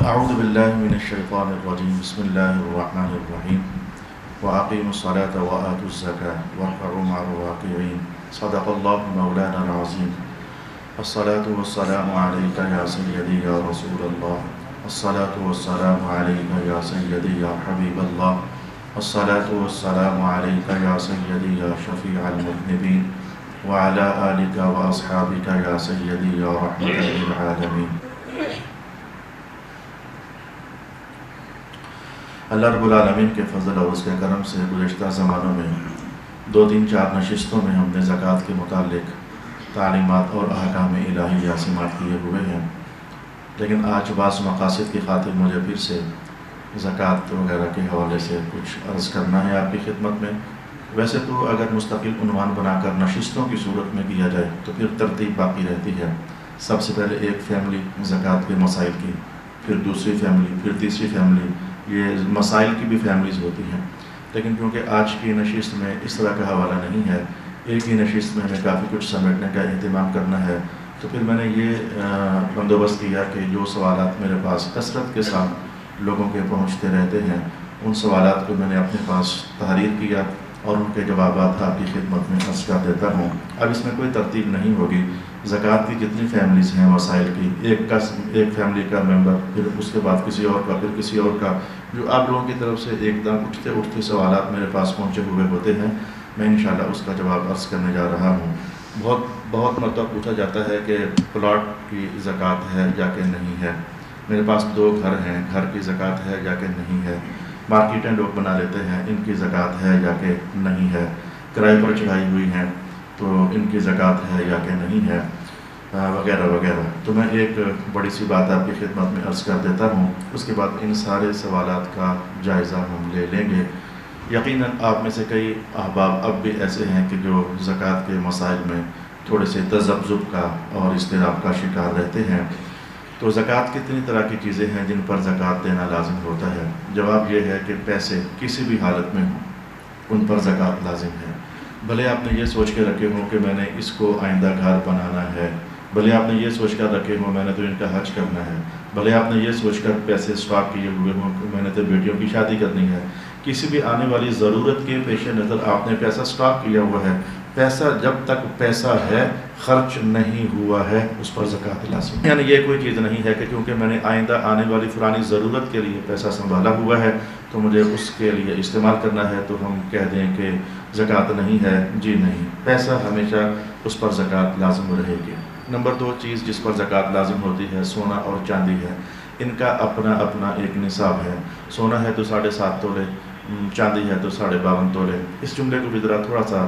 اعوذ باللہ من الشیطان الرجیم بسم اللہ الرحمن الرحیم وَأَقِيمُوا الصَّلَاةَ وَآتُوا الزَّكَاةَ وَارْكَعُوا مَعَ الرَّاكِعِينَ صدق اللہ مولانا العظیم الصلاة والسلام علیکہ یا سیدی یا رسول اللہ الصلاة والسلام علیکہ یا سیدی یا حبیب اللہ الصلاة والسلام علیکہ یا سیدی یا شفیع المذنبین وعلى آلک واصحابک یا سیدی یا رحمت للعالمین۔ اللہ رب العالمین کے فضل اور اس کے کرم سے گزشتہ زمانوں میں 2-3-4 نشستوں میں ہم نے زکوٰۃ کے متعلق تعلیمات اور احکام الہی سماعت کیے ہوئے ہیں، لیکن آج بعض مقاصد کی خاطر مجھے پھر سے زکوٰۃ وغیرہ کے حوالے سے کچھ عرض کرنا ہے آپ کی خدمت میں۔ ویسے تو اگر مستقل عنوان بنا کر نشستوں کی صورت میں کیا جائے تو پھر ترتیب باقی رہتی ہے۔ سب سے پہلے ایک فیملی زکوٰۃ کے مسائل کی، پھر دوسری فیملی، پھر تیسری فیملی، یہ مسائل کی بھی فیملیز ہوتی ہیں، لیکن کیونکہ آج کی نشست میں اس طرح کا حوالہ نہیں ہے، ایک ہی نشست میں ہمیں کافی کچھ سمیٹنے کا اہتمام کرنا ہے، تو پھر میں نے یہ بندوبست کیا کہ جو سوالات میرے پاس کثرت کے ساتھ لوگوں کے پہنچتے رہتے ہیں ان سوالات کو میں نے اپنے پاس تحریر کیا اور ان کے جوابات آپ کی خدمت میں عرض کر دیتا ہوں۔ اب اس میں کوئی ترتیب نہیں ہوگی، زکوٰۃ کی جتنی فیملیز ہیں مسائل کی، ایک فیملی کا ممبر، پھر اس کے بعد کسی اور کا، پھر کسی اور کا، جو آپ لوگوں کی طرف سے ایک دم اٹھتے سوالات میرے پاس پہنچے ہوئے ہوتے ہیں، میں انشاءاللہ اس کا جواب عرض کرنے جا رہا ہوں۔ بہت مرتبہ پوچھا جاتا ہے کہ پلاٹ کی زکوٰۃ ہے یا کہ نہیں ہے۔ میرے پاس 2 گھر ہیں، گھر کی زکوٰۃ ہے یا کہ نہیں ہے۔ مارکیٹیں لوگ بنا لیتے ہیں، ان کی زکوٰۃ ہے یا کہ نہیں ہے۔ کرائے پر چڑھائی ہوئی ہیں تو ان کی زکوٰۃ ہے یا کہ نہیں ہے، وغیرہ وغیرہ۔ تو میں ایک بڑی سی بات آپ کی خدمت میں عرض کر دیتا ہوں، اس کے بعد ان سارے سوالات کا جائزہ ہم لے لیں گے۔ یقیناً آپ میں سے کئی احباب اب بھی ایسے ہیں کہ جو زکوٰۃ کے مسائل میں تھوڑے سے تذبذب کا اور اضطراب کا شکار رہتے ہیں۔ تو زکوٰۃ کتنی طرح کی چیزیں ہیں جن پر زکوٰۃ دینا لازم ہوتا ہے؟ جواب یہ ہے کہ پیسے کسی بھی حالت میں ہوں ان پر زکوٰۃ لازم ہے۔ بھلے آپ نے یہ سوچ کے رکھے ہوں کہ میں نے اس کو آئندہ گھر بنانا ہے، بھلے آپ نے یہ سوچ کر رکھے ہوں میں نے تو ان کا حج کرنا ہے، بھلے آپ نے یہ سوچ کر پیسے اسٹاک کیے ہوئے ہوں کہ میں نے تو بیٹیوں کی شادی کرنی ہے، کسی بھی آنے والی ضرورت کے پیش نظر آپ نے پیسہ اسٹاک کیا ہوا ہے، پیسہ جب تک پیسہ ہے خرچ نہیں ہوا ہے اس پر زکوٰۃ لازم ہے۔ یعنی یہ کوئی چیز نہیں ہے کہ کیونکہ میں نے آئندہ آنے والی فلانی ضرورت کے لیے پیسہ سنبھالا ہوا ہے تو مجھے اس کے لیے استعمال کرنا ہے تو ہم کہہ دیں کہ زکوٰۃ نہیں ہے۔ جی نہیں، پیسہ ہمیشہ اس پر زکوٰۃ لازم رہے گی۔ نمبر 2 چیز جس پر زکوٰۃ لازم ہوتی ہے سونا اور چاندی ہے۔ ان کا اپنا ایک نصاب ہے۔ سونا ہے تو 7.5 تولے، چاندی ہے تو 52.5 تولے۔ اس جملے کو بھی ذرا تھوڑا سا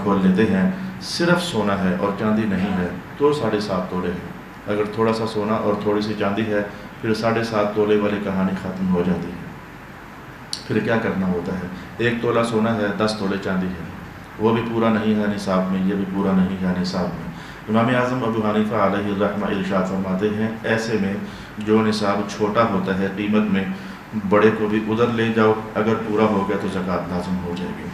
کھول لیتے ہیں۔ صرف سونا ہے اور چاندی نہیں ہے تو 7.5 تولے ہے۔ اگر تھوڑا سا سونا اور تھوڑی سی چاندی ہے پھر 7.5 تولے والی کہانی ختم ہو جاتی ہے۔ پھر کیا کرنا ہوتا ہے؟ 1 تولہ سونا ہے، 10 تولے چاندی ہے، وہ بھی پورا نہیں ہے نصاب میں، یہ بھی پورا نہیں ہے نصاب میں۔ امام اعظم ابو حنیفہ علیہ الرحمہ ارشاد فرماتے ہیں ایسے میں جو نصاب چھوٹا ہوتا ہے قیمت میں، بڑے کو بھی ادھر لے جاؤ، اگر پورا ہو گیا تو زکوٰۃ لازم ہو جائے گی۔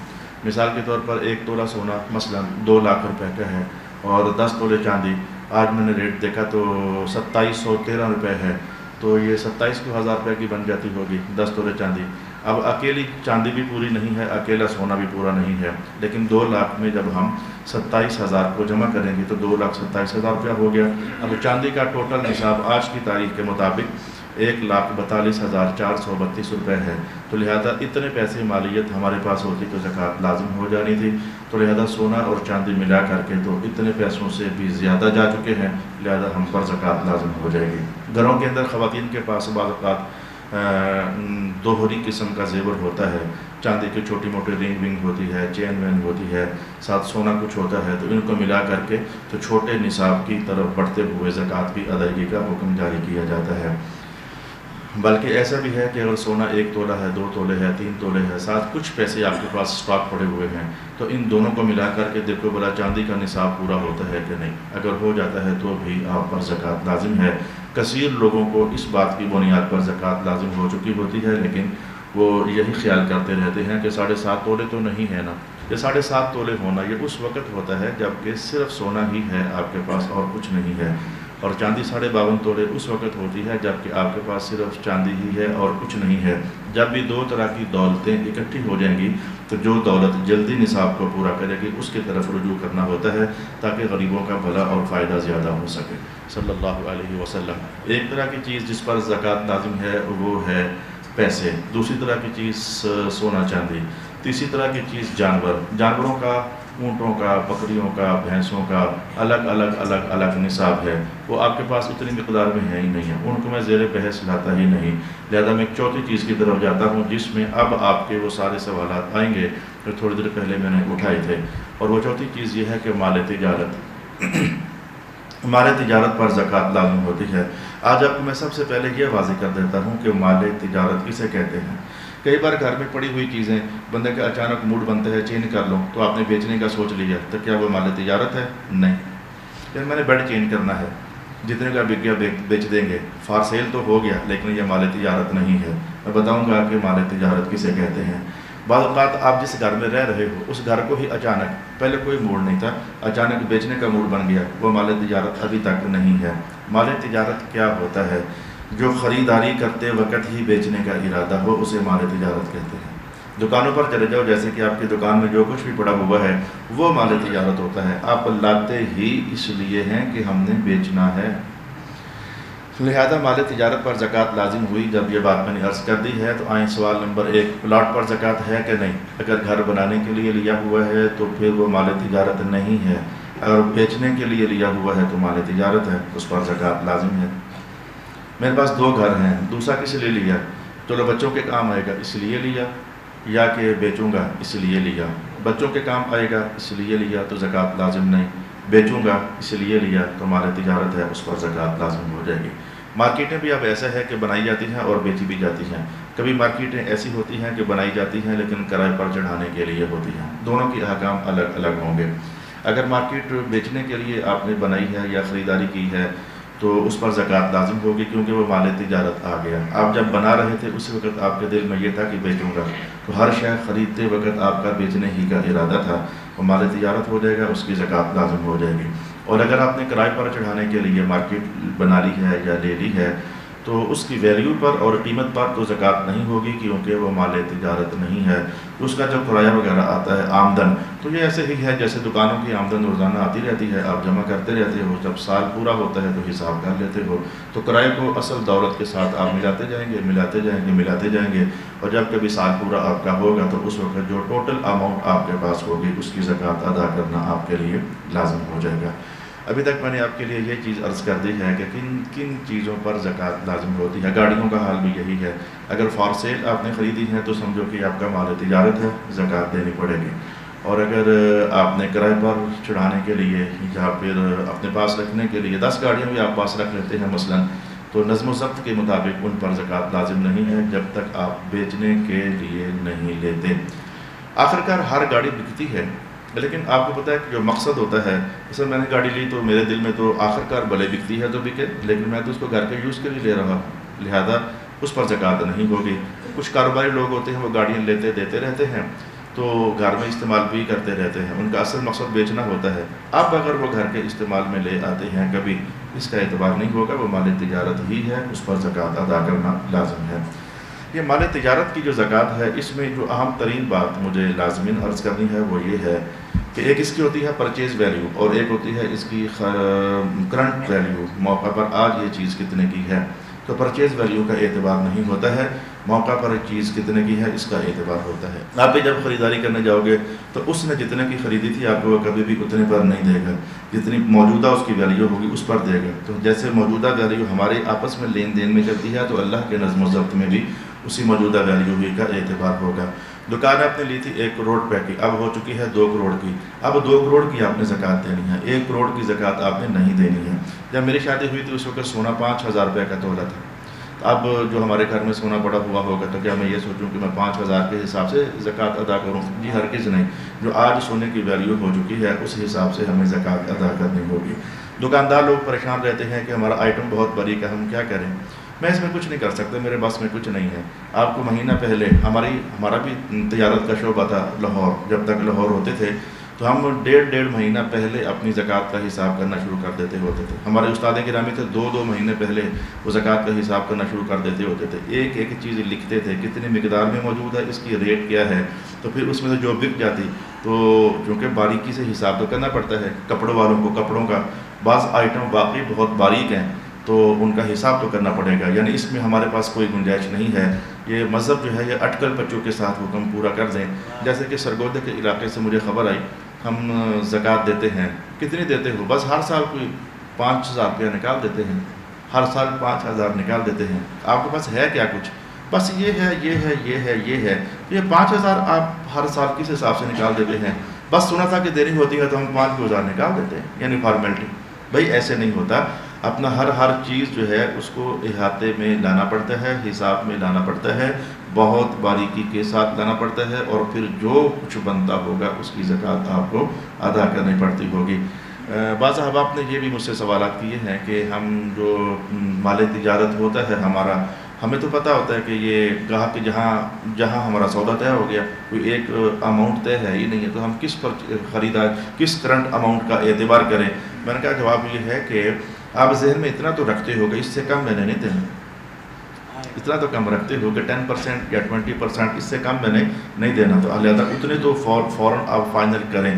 مثال کے طور پر 1 تولہ سونا مثلا 2 لاکھ روپے کا ہے اور 10 تولے چاندی، آج میں نے ریٹ دیکھا تو 2713 روپے ہے، تو یہ 27,000 روپے کی بن جاتی ہوگی 10 تولے چاندی۔ اب اکیلی چاندی بھی پوری نہیں ہے، اکیلا سونا بھی پورا نہیں ہے، لیکن 2 لاکھ میں جب ہم 27,000 کو جمع کریں گے تو 2,27,000 روپیہ ہو گیا۔ اب چاندی کا ٹوٹل نصاب آج کی تاریخ کے مطابق 1,42,432 روپے ہے، تو لہذا اتنے پیسے مالیت ہمارے پاس ہوتی تو زکوٰۃ لازم ہو جانی تھی، تو لہذا سونا اور چاندی ملا کر کے تو اتنے پیسوں سے بھی زیادہ جا چکے ہیں، لہذا ہم پر زکوٰۃ لازم ہو جائے گی۔ گھروں کے اندر خواتین کے پاس بعض اوقات دوہری قسم کا زیور ہوتا ہے، چاندی کی چھوٹی موٹی رنگ ونگ ہوتی ہے، چین وین ہوتی ہے، ساتھ سونا کچھ ہوتا ہے، تو ان کو ملا کر کے تو چھوٹے نصاب کی طرف بڑھتے ہوئے زکوٰۃ کی ادائیگی کا حکم جاری کیا جاتا ہے۔ بلکہ ایسا بھی ہے کہ اگر سونا 1 تولہ ہے، 2 تولے ہے، 3 تولے ہے، ساتھ کچھ پیسے آپ کے پاس اسٹاک پڑے ہوئے ہیں، تو ان دونوں کو ملا کر کے دیکھو بلا چاندی کا نصاب پورا ہوتا ہے کہ نہیں۔ اگر ہو جاتا ہے تو بھی آپ پر زکوٰۃ لازم ہے۔ کثیر لوگوں کو اس بات کی بنیاد پر زکوٰۃ لازم ہو چکی ہوتی ہے، لیکن وہ یہی خیال کرتے رہتے ہیں کہ 7.5 تولے تو نہیں ہے نا۔ یہ 7.5 تولے ہونا یہ اس وقت ہوتا ہے جب کہ صرف سونا ہی ہے آپ کے پاس اور کچھ نہیں ہے۔ اور چاندی 52.5 توڑے اس وقت ہوتی ہے جب کہ آپ کے پاس صرف چاندی ہی ہے اور کچھ نہیں ہے۔ جب بھی دو طرح کی دولتیں اکٹھی ہو جائیں گی تو جو دولت جلدی نصاب کو پورا کرے گی اس کی طرف رجوع کرنا ہوتا ہے تاکہ غریبوں کا بھلا اور فائدہ زیادہ ہو سکے صلی اللہ علیہ وسلم۔ ایک طرح کی چیز جس پر زکوٰۃ لازم ہے وہ ہے پیسے، دوسری طرح کی چیز سونا چاندی، تیسری طرح کی چیز جانوروں کا، اونٹوں کا، بکریوں کا، بھینسوں کا الگ نصاب ہے، وہ آپ کے پاس اتنی مقدار میں ہے ہی نہیں ہے، ان کو میں زیر بحث لاتا ہی نہیں۔ لہذا میں ایک چوتھی چیز کی طرف جاتا ہوں جس میں اب آپ کے وہ سارے سوالات آئیں گے جو تھوڑی دیر پہلے میں نے اٹھائے تھے، اور وہ چوتھی چیز یہ ہے کہ مال تجارت پر زکوٰۃ لازم ہوتی ہے۔ آج آپ کو میں سب سے پہلے یہ واضح کر دیتا ہوں کہ مال تجارت کسے کہتے ہیں۔ کئی بار گھر میں پڑی ہوئی چیزیں بندے کا اچانک موڈ بنتا ہے چینج کر لو، تو آپ نے بیچنے کا سوچ لیا، تو کیا وہ مال تجارت ہے؟ نہیں۔ پھر میں نے بیڈ چینج کرنا ہے، جتنے کا بک گیا بیچ دیں گے، فار سیل تو ہو گیا لیکن یہ مال تجارت نہیں ہے۔ میں بتاؤں گا کہ مال تجارت کسے کہتے ہیں۔ بعض اوقات آپ جس گھر میں رہ رہے ہو اس گھر کو ہی اچانک، پہلے کوئی موڈ نہیں تھا، اچانک بیچنے کا موڈ بن گیا، وہ مال تجارت ابھی تک نہیں ہے۔ مال تجارت کیا ہوتا ہے؟ جو خریداری کرتے وقت ہی بیچنے کا ارادہ ہو اسے مال تجارت کہتے ہیں۔ دکانوں پر چلے جاؤ، جیسے کہ آپ کی دکان میں جو کچھ بھی پڑا ہوا ہے وہ مال تجارت ہوتا ہے، آپ لاتے ہی اس لیے ہیں کہ ہم نے بیچنا ہے۔ لہذا مال تجارت پر زکوٰۃ لازم ہوئی۔ جب یہ بات میں نے عرض کر دی ہے تو آئیں سوال نمبر 1، پلاٹ پر زکوٰۃ ہے کہ نہیں؟ اگر گھر بنانے کے لیے لیا ہوا ہے تو پھر وہ مال تجارت نہیں ہے، اگر بیچنے کے لیے لیا ہوا ہے تو مال تجارت ہے، اس پر زکوٰۃ لازم ہے۔ میرے پاس 2 گھر ہیں، دوسرا کس لیے لیا؟ چلو بچوں کے کام آئے گا اس لیے لیا، یا کہ بیچوں گا اس لیے لیا۔ بچوں کے کام آئے گا اس لیے لیا تو زکوٰۃ لازم نہیں، بیچوں گا اس لیے لیا تو مال تجارت ہے، اس پر زکوٰۃ لازم ہو جائے گی۔ مارکیٹیں بھی اب ایسا ہے کہ بنائی جاتی ہیں اور بیچی بھی جاتی ہیں۔ کبھی مارکیٹیں ایسی ہوتی ہیں کہ بنائی جاتی ہیں لیکن کرائے پر چڑھانے کے لیے ہوتی ہیں، دونوں کے احکام الگ الگ ہوں گے۔ اگر مارکیٹ بیچنے کے لیے آپ نے بنائی ہے یا خریداری کی ہے تو اس پر زکوٰۃ لازم ہوگی کیونکہ وہ مال تجارت آ گیا۔ آپ جب بنا رہے تھے اس وقت آپ کے دل میں یہ تھا کہ بیچوں گا، تو ہر شے خریدتے وقت آپ کا بیچنے ہی کا ارادہ تھا، وہ مال تجارت ہو جائے گا، اس کی زکوٰۃ لازم ہو جائے گی۔ اور اگر آپ نے کرائے پر چڑھانے کے لیے مارکیٹ بنا لی ہے یا لے لی ہے تو اس کی ویلیو پر اور قیمت پر تو زکوٰۃ نہیں ہوگی کیونکہ وہ مال تجارت نہیں ہے۔ اس کا جب کرایہ وغیرہ آتا ہے آمدن، تو یہ ایسے ہی ہے جیسے دکانوں کی آمدن روزانہ آتی رہتی ہے، آپ جمع کرتے رہتے ہو، جب سال پورا ہوتا ہے تو حساب کر لیتے ہو، تو کرائے کو اصل دولت کے ساتھ آپ ملاتے جائیں گے اور جب کبھی سال پورا آپ کا ہوگا تو اس وقت جو ٹوٹل اماؤنٹ آپ کے پاس ہوگی اس کی زکوٰۃ ادا کرنا آپ کے لیے لازم ہو جائے گا۔ ابھی تک میں نے آپ کے لیے یہ چیز عرض کر دی ہے کہ کن کن چیزوں پر زکوٰۃ لازم ہوتی ہے۔ گاڑیوں کا حال بھی یہی ہے، اگر فار سیل آپ نے خریدی ہے تو سمجھو کہ آپ کا مال تجارت ہے، زکوٰۃ دینی پڑے گی، اور اگر آپ نے کرائے پر چڑھانے کے لیے یا پھر اپنے پاس رکھنے کے لیے 10 گاڑیاں بھی آپ پاس رکھ لیتے ہیں مثلا، تو نظم و ضبط کے مطابق ان پر زکوٰۃ لازم نہیں ہے جب تک آپ بیچنے کے لیے نہیں لیتے۔ آخرکار ہر گاڑی بکتی ہے لیکن آپ کو پتہ ہے کہ جو مقصد ہوتا ہے، جیسے میں نے گاڑی لی تو میرے دل میں تو آخرکار بھلے بکتی ہے تو بکے، لیکن میں تو اس کو گھر کے یوز کے لیے لے رہا ہوں، لہذا اس پر زکوٰۃ نہیں ہوگی۔ کچھ کاروباری لوگ ہوتے ہیں وہ گاڑیاں لیتے دیتے رہتے ہیں تو گھر میں استعمال بھی کرتے رہتے ہیں، ان کا اصل مقصد بیچنا ہوتا ہے۔ اب اگر وہ گھر کے استعمال میں لے آتے ہیں کبھی، اس کا اعتبار نہیں ہوگا، وہ مال تجارت ہی ہے، اس پر زکوٰۃ ادا کرنا لازم ہے۔ یہ مال تجارت کی جو زکوٰۃ ہے اس میں جو اہم ترین بات مجھے لازماً عرض کرنی ہے وہ یہ ہے کہ ایک اس کی ہوتی ہے پرچیز ویلیو اور ایک ہوتی ہے اس کی کرنٹ ویلیو، موقع پر آج یہ چیز کتنے کی ہے۔ تو پرچیز ویلیو کا اعتبار نہیں ہوتا ہے، موقع پر چیز کتنے کی ہے اس کا اعتبار ہوتا ہے۔ آپ بھی جب خریداری کرنے جاؤ گے تو اس نے جتنے کی خریدی تھی آپ کو وہ کبھی بھی اتنے پر نہیں دے گا، جتنی موجودہ اس کی ویلیو ہوگی اس پر دے گا۔ تو جیسے موجودہ ویلیو ہمارے آپس میں لین دین میں چلتی ہے تو اللہ کے نظم و ضبط میں بھی اسی موجودہ ویلیو ہی کا اعتبار ہوگا۔ دکان آپ نے لی تھی 1 کروڑ روپے کی، اب ہو چکی ہے 2 کروڑ کی، اب 2 کروڑ کی آپ نے زکوٰۃ دینی ہے، 1 کروڑ کی زکوٰۃ آپ نے نہیں دینی ہے۔ جب میری شادی ہوئی تھی اس وقت سونا 5000 روپے کا تولہ تھا، اب جو ہمارے گھر میں سونا پڑا ہوا ہوگا تو کیا میں یہ سوچوں کہ میں 5000 کے حساب سے زکوٰۃ ادا کروں؟ جی ہرگز نہیں۔ جو آج سونے کی ویلیو ہو چکی ہے اس حساب سے ہمیں زکوٰۃ ادا کرنی ہوگی۔ دکاندار لوگ پریشان رہتے ہیں کہ ہمارا آئٹم بہت بڑی کا ہم کیا کریں؟ میں اس میں کچھ نہیں کر سکتا، میرے بس میں کچھ نہیں ہے۔ آپ کو مہینہ پہلے ہمارا بھی تجارت کا شعبہ تھا لاہور، جب تک لاہور ہوتے تھے تو ہم ڈیڑھ مہینہ پہلے اپنی زکوٰۃ کا حساب کرنا شروع کر دیتے ہوتے تھے. ہمارے استاد گرامی تھے 2 مہینے پہلے وہ زکوٰۃ کا حساب کرنا شروع کر دیتے ہوتے تھے. ایک چیز لکھتے تھے کتنی مقدار میں موجود ہے, اس کی ریٹ کیا ہے, تو پھر اس میں سے جو بک جاتی تو چونکہ باریکی سے حساب تو کرنا پڑتا ہے. کپڑوں والوں کو کپڑوں کا بعض آئٹم واقعی بہت باریک ہیں تو ان کا حساب تو کرنا پڑے گا, یعنی اس میں ہمارے پاس کوئی گنجائش نہیں ہے. یہ مذہب جو ہے یہ اٹکل پچوں کے ساتھ حکم پورا کر دیں. جیسے کہ سرگودے کے علاقے سے مجھے خبر آئی, ہم زکوٰۃ دیتے ہیں, کتنی دیتے ہو, بس ہر سال کوئی 5,000 روپیہ نکال دیتے ہیں, ہر سال 5,000 نکال دیتے ہیں. آپ کے پاس ہے کیا کچھ, بس یہ ہے یہ ہے یہ ہے یہ ہے, یہ 5,000 آپ ہر سال کس حساب سے نکال دیتے ہیں. بس سنا تھا کہ دینی ہوتی ہے تو ہم 5,000 نکال دیتے ہیں, یعنی فارمیلٹی. بھائی ایسے نہیں ہوتا, اپنا ہر چیز جو ہے اس کو احاطے میں لانا پڑتا ہے, حساب میں لانا پڑتا ہے, بہت باریکی کے ساتھ لانا پڑتا ہے, اور پھر جو کچھ بنتا ہوگا اس کی زکوٰۃ آپ کو ادا کرنی پڑتی ہوگی. بعض احباب نے یہ بھی مجھ سے سوالات کیے ہیں کہ ہم جو مال تجارت ہوتا ہے ہمارا, ہمیں تو پتہ ہوتا ہے کہ یہ گاہک کہ جہاں ہمارا سودا طے ہو گیا, کوئی ایک اماؤنٹ طے ہے ہی نہیں ہے, تو ہم کس پر خریدار کس کرنٹ اماؤنٹ کا اعتبار کریں. میں نے کہا جواب یہ ہے کہ آپ ذہن میں اتنا تو رکھتے ہو گے, اس سے کم میں نے نہیں دینا, اتنا تو کم رکھتے ہو کہ 10% یا 20%, اس سے کم میں نے نہیں دینا. تو لہٰذا اتنے تو فوراً آپ فائنل کریں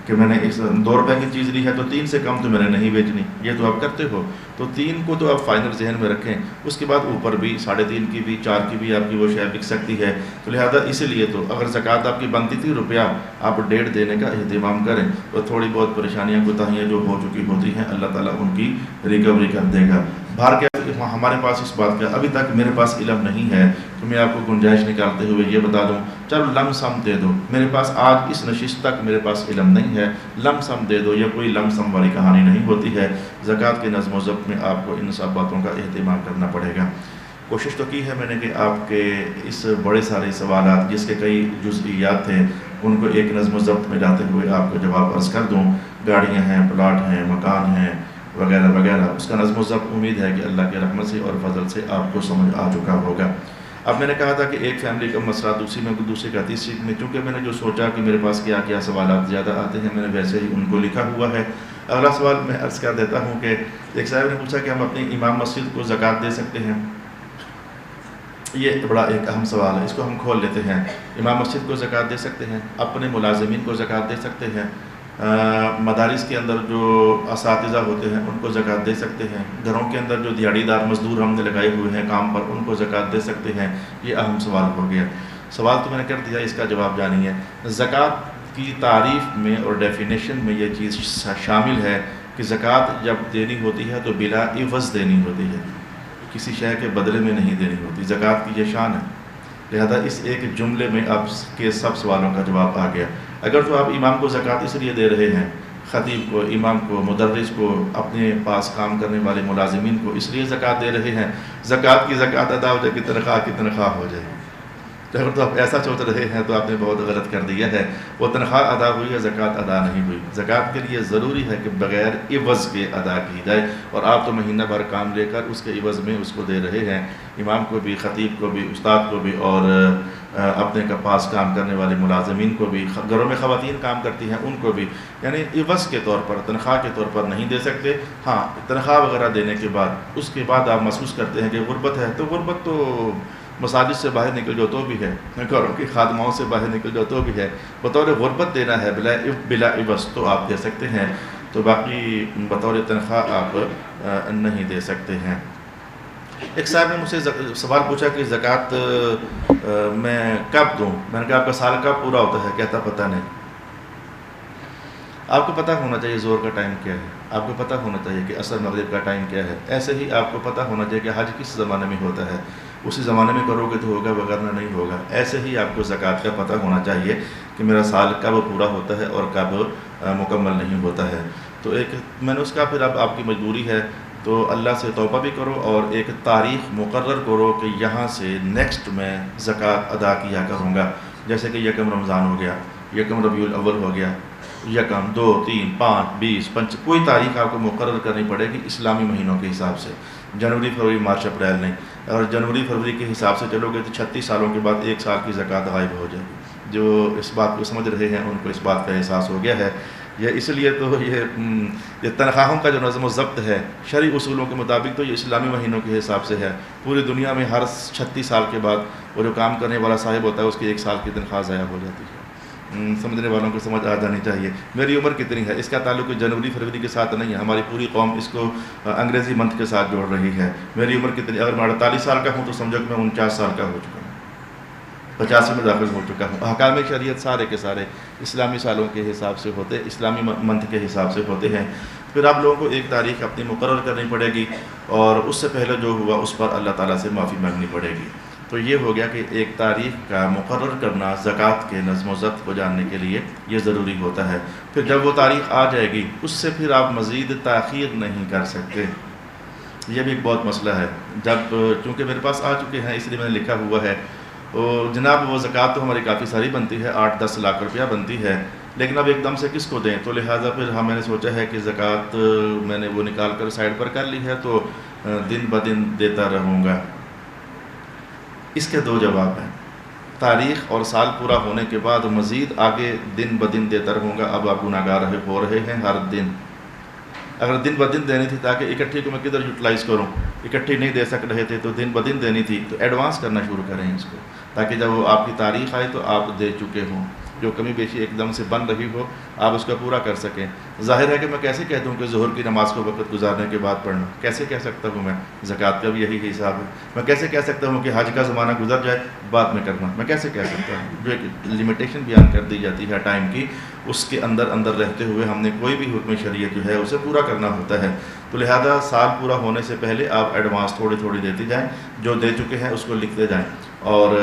کہ میں نے اس 2 روپے کی چیز لی ہے تو 3 سے کم تو میں نے نہیں بیچنی. یہ تو آپ کرتے ہو, تو 3 کو تو آپ فائنل ذہن میں رکھیں. اس کے بعد اوپر بھی 3.5 کی بھی 4 کی بھی آپ کی وہ شے بک سکتی ہے. تو لہٰذا اسی لیے تو اگر زکوٰۃ آپ کی بنتی تھی روپیہ, آپ 1.5 دینے کا اہتمام کریں, تو تھوڑی بہت پریشانیاں کوتاہیاں جو ہو چکی ہوتی ہیں اللہ تعالیٰ ان کی ریکوری کر دے گا. باہر کے ہمارے پاس اس بات کا ابھی تک میرے پاس علم نہیں ہے, تو میں آپ کو گنجائش نکالتے ہوئے یہ بتا دوں, چلو لم سم دے دو. میرے پاس آج اس نشست تک میرے پاس علم نہیں ہے, لم سم دے دو, یہ کوئی لم سم والی کہانی نہیں ہوتی ہے. زکوٰۃ کے نظم و ضبط میں آپ کو ان سب باتوں کا اہتمام کرنا پڑے گا. کوشش تو کی ہے میں نے کہ آپ کے اس بڑے سارے سوالات جس کے کئی جزئیات تھے ان کو ایک نظم و ضبط میں لاتے ہوئے آپ کو جواب عرض کر دوں. گاڑیاں ہیں, پلاٹ ہیں, مکان ہیں وغیرہ وغیرہ, اس کا نظم و ضبط امید ہے کہ اللہ کے رحمت سے اور فضل سے آپ کو سمجھ آ چکا ہوگا. اب میں نے کہا تھا کہ ایک فیملی کا مسئلہ دوسری میں, دوسری کا تیسری میں, چونکہ میں نے جو سوچا کہ میرے پاس کیا کیا سوالات زیادہ آتے ہیں میں نے ویسے ہی ان کو لکھا ہوا ہے. اگلا سوال میں عرض کر دیتا ہوں کہ ایک صاحب نے پوچھا کہ ہم اپنی امام مسجد کو زکوٰۃ دے سکتے ہیں. یہ بڑا ایک اہم سوال ہے, اس کو ہم کھول لیتے ہیں. امام مسجد کو زکوٰۃ دے سکتے ہیں, اپنے ملازمین کو زکوٰۃ دے سکتے ہیں, مدارس کے اندر جو اساتذہ ہوتے ہیں ان کو زکوٰۃ دے سکتے ہیں, گھروں کے اندر جو دیہڑی دار مزدور ہم نے لگائے ہوئے ہیں کام پر ان کو زکوٰۃ دے سکتے ہیں. یہ اہم سوال ہو گیا. سوال تو میں نے کر دیا, اس کا جواب جانیے. زکوٰۃ کی تعریف میں اور ڈیفینیشن میں یہ چیز شامل ہے کہ زکوٰۃ جب دینی ہوتی ہے تو بلا عوض دینی ہوتی ہے, کسی شے کے بدلے میں نہیں دینی ہوتی. زکوٰۃ کی یہ شان ہے. لہذا اس ایک جملے میں آپ کے سب سوالوں کا جواب آ گیا. اگر تو آپ امام کو زکوٰۃ اس لیے دے رہے ہیں, خطیب کو, امام کو, مدرس کو, اپنے پاس کام کرنے والے ملازمین کو اس لیے زکوٰۃ دے رہے ہیں, زکوٰۃ کی زکوٰۃ ادا ہو جائے کہ تنخواہ کی تنخواہ ہو جائے. اگر تو آپ ایسا سوچ رہے ہیں تو آپ نے بہت غلط کر دیا ہے. وہ تنخواہ ادا ہوئی ہے, زکوٰۃ ادا نہیں ہوئی. زکوٰۃ کے لیے ضروری ہے کہ بغیر عوض کے ادا کی جائے, اور آپ تو مہینہ بھر کام لے کر اس کے عوض میں اس کو دے رہے ہیں. امام کو بھی, خطیب کو بھی, استاد کو بھی, اور اپنے کا پاس کام کرنے والے ملازمین کو بھی, گھروں میں خواتین کام کرتی ہیں ان کو بھی, یعنی عوض کے طور پر, تنخواہ کے طور پر نہیں دے سکتے. ہاں تنخواہ وغیرہ دینے کے بعد اس کے بعد آپ محسوس کرتے ہیں کہ غربت ہے, تو غربت تو مساجد سے باہر نکل جاؤ تو بھی ہے, گھروں کی خادماؤں سے باہر نکل جاؤ تو بھی ہے. بطور غربت دینا ہے بلا عوض تو آپ دے سکتے ہیں, تو باقی بطور تنخواہ آپ نہیں دے سکتے ہیں. ایک صاحب نے مجھ سے سوال پوچھا کہ زکوٰۃ میں کب دوں. میں نے کہا آپ کا سال کب پورا ہوتا ہے؟ کہتا پتہ نہیں. آپ کو پتہ ہونا چاہیے زور کا ٹائم کیا ہے, آپ کو پتہ ہونا چاہیے کہ عصر مغرب کا ٹائم کیا ہے. ایسے ہی آپ کو پتہ ہونا چاہیے کہ حج کس زمانے میں ہوتا ہے, اسی زمانے میں کرو گے تو ہوگا, وغیرہ نہیں ہوگا. ایسے ہی آپ کو زکوٰۃ کا پتہ ہونا چاہیے کہ میرا سال کب پورا ہوتا ہے اور کب مکمل نہیں ہوتا ہے. تو ایک میں نے اس کا پھر اب آپ کی مجبوری ہے تو اللہ سے توبہ بھی کرو اور ایک تاریخ مقرر کرو کہ یہاں سے نیکسٹ میں زکوٰۃ ادا کیا کروں گا. جیسے کہ یکم رمضان ہو گیا, یکم ربیع الاول ہو گیا, یکم 2 3 5 20 25, کوئی تاریخ آپ کو مقرر کرنی پڑے گی اسلامی مہینوں کے حساب سے. جنوری, فروری, مارچ, اپریل نہیں. اگر جنوری فروری کے حساب سے چلو گے تو 36 سالوں کے بعد 1 سال کی زکوٰۃ غائب ہو جائے گی. جو اس بات کو سمجھ رہے ہیں ان کو اس بات کا احساس ہو گیا ہے. یہ اس لیے تو یہ تنخواہوں کا جو نظم و ضبط ہے شرعی اصولوں کے مطابق تو یہ اسلامی مہینوں کے حساب سے ہے. پوری دنیا میں ہر 36 سال کے بعد وہ جو کام کرنے والا صاحب ہوتا ہے اس کی 1 سال کی تنخواہ ضائع ہو جاتی ہے. سمجھنے والوں کو سمجھ آ جانی چاہیے. میری عمر کتنی ہے اس کا تعلق جنوری فروری کے ساتھ نہیں ہے. ہماری پوری قوم اس کو انگریزی منتھ کے ساتھ جوڑ رہی ہے. میری عمر کتنی، اگر میں 48 سال کا ہوں تو سمجھو کہ میں 49 سال کا ہو چکا ہوں، 85 میں داخل ہو چکا ہوں. احکام شریعت سارے کے سارے اسلامی سالوں کے حساب سے ہوتے، اسلامی منتھ کے حساب سے ہوتے ہیں. پھر آپ لوگوں کو ایک تاریخ اپنی مقرر کرنی پڑے گی اور اس سے پہلے جو ہوا اس پر اللہ تعالیٰ سے معافی مانگنی پڑے گی. تو یہ ہو گیا کہ ایک تاریخ کا مقرر کرنا زکوٰۃ کے نظم و ضبط کو جاننے کے لیے یہ ضروری ہوتا ہے. پھر جب وہ تاریخ آ جائے گی اس سے پھر آپ مزید تاخیر نہیں کر سکتے. یہ بھی ایک بہت مسئلہ ہے. جب چونکہ میرے پاس آ چکے ہیں اس لیے میں نے لکھا ہوا ہے. جناب وہ زکوٰۃ تو ہماری کافی ساری بنتی ہے، 8-10 لاکھ روپیہ بنتی ہے، لیکن اب ایک دم سے کس کو دیں؟ تو لہٰذا پھر میں نے سوچا ہے کہ زکوٰۃ میں نے وہ نکال کر سائڈ پر کر لی ہے تو دن بدن دیتا رہوں گا. اس کے 2 جواب ہیں. تاریخ اور سال پورا ہونے کے بعد مزید آگے دن بدن دیتا رہوں گا. اب آپ گناہ گار ہو رہے ہیں ہر دن. اگر دن بدن دینی تھی تاکہ اکٹھی کو میں کدھر یوٹیلائز کروں، اکٹھی نہیں دے سک رہے تھے تو دن بدن دینی تھی تو ایڈوانس کرنا شروع کریں اس کو، تاکہ جب وہ آپ کی تاریخ آئے تو آپ دے چکے ہوں. جو کمی بیشی ایک دم سے بن رہی ہو آپ اس کا پورا کر سکیں. ظاہر ہے کہ میں کیسے کہہ دوں کہ ظہر کی نماز کو وقت گزارنے کے بعد پڑھنا، کیسے کہہ سکتا ہوں؟ میں زکوٰۃ کا بھی یہی حساب ہے. میں کیسے کہہ سکتا ہوں کہ حج کا زمانہ گزر جائے بعد میں کرنا؟ میں کیسے کہہ سکتا ہوں؟ جو ایک لمیٹیشن بیان کر دی جاتی ہے ٹائم کی، اس کے اندر رہتے ہوئے ہم نے کوئی بھی حکم شریعت جو ہے اسے پورا کرنا ہوتا ہے. تو لہذا سال پورا ہونے سے پہلے آپ ایڈوانس تھوڑی تھوڑی دیتے جائیں. جو دے چکے ہیں اس کو لکھتے جائیں، اور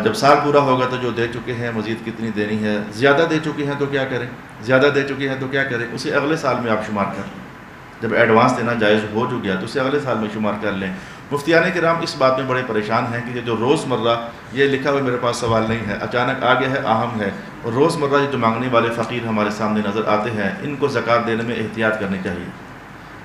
جب سال پورا ہوگا تو جو دے چکے ہیں مزید کتنی دینی ہے. زیادہ دے چکے ہیں تو کیا کریں؟ زیادہ دے چکے ہیں تو کیا کریں؟ اسے اگلے سال میں آپ شمار کر لیں. جب ایڈوانس دینا جائز ہو جو گیا تو اسے اگلے سال میں شمار کر لیں. مفتیان کرام اس بات میں بڑے پریشان ہیں کہ یہ جو روز مرہ، یہ لکھا ہوا میرے پاس سوال نہیں ہے، اچانک آ گیا ہے، اہم ہے. اور روز مرہ جو مانگنے والے فقیر ہمارے سامنے نظر آتے ہیں ان کو زکوٰۃ دینے میں احتیاط کرنی چاہیے.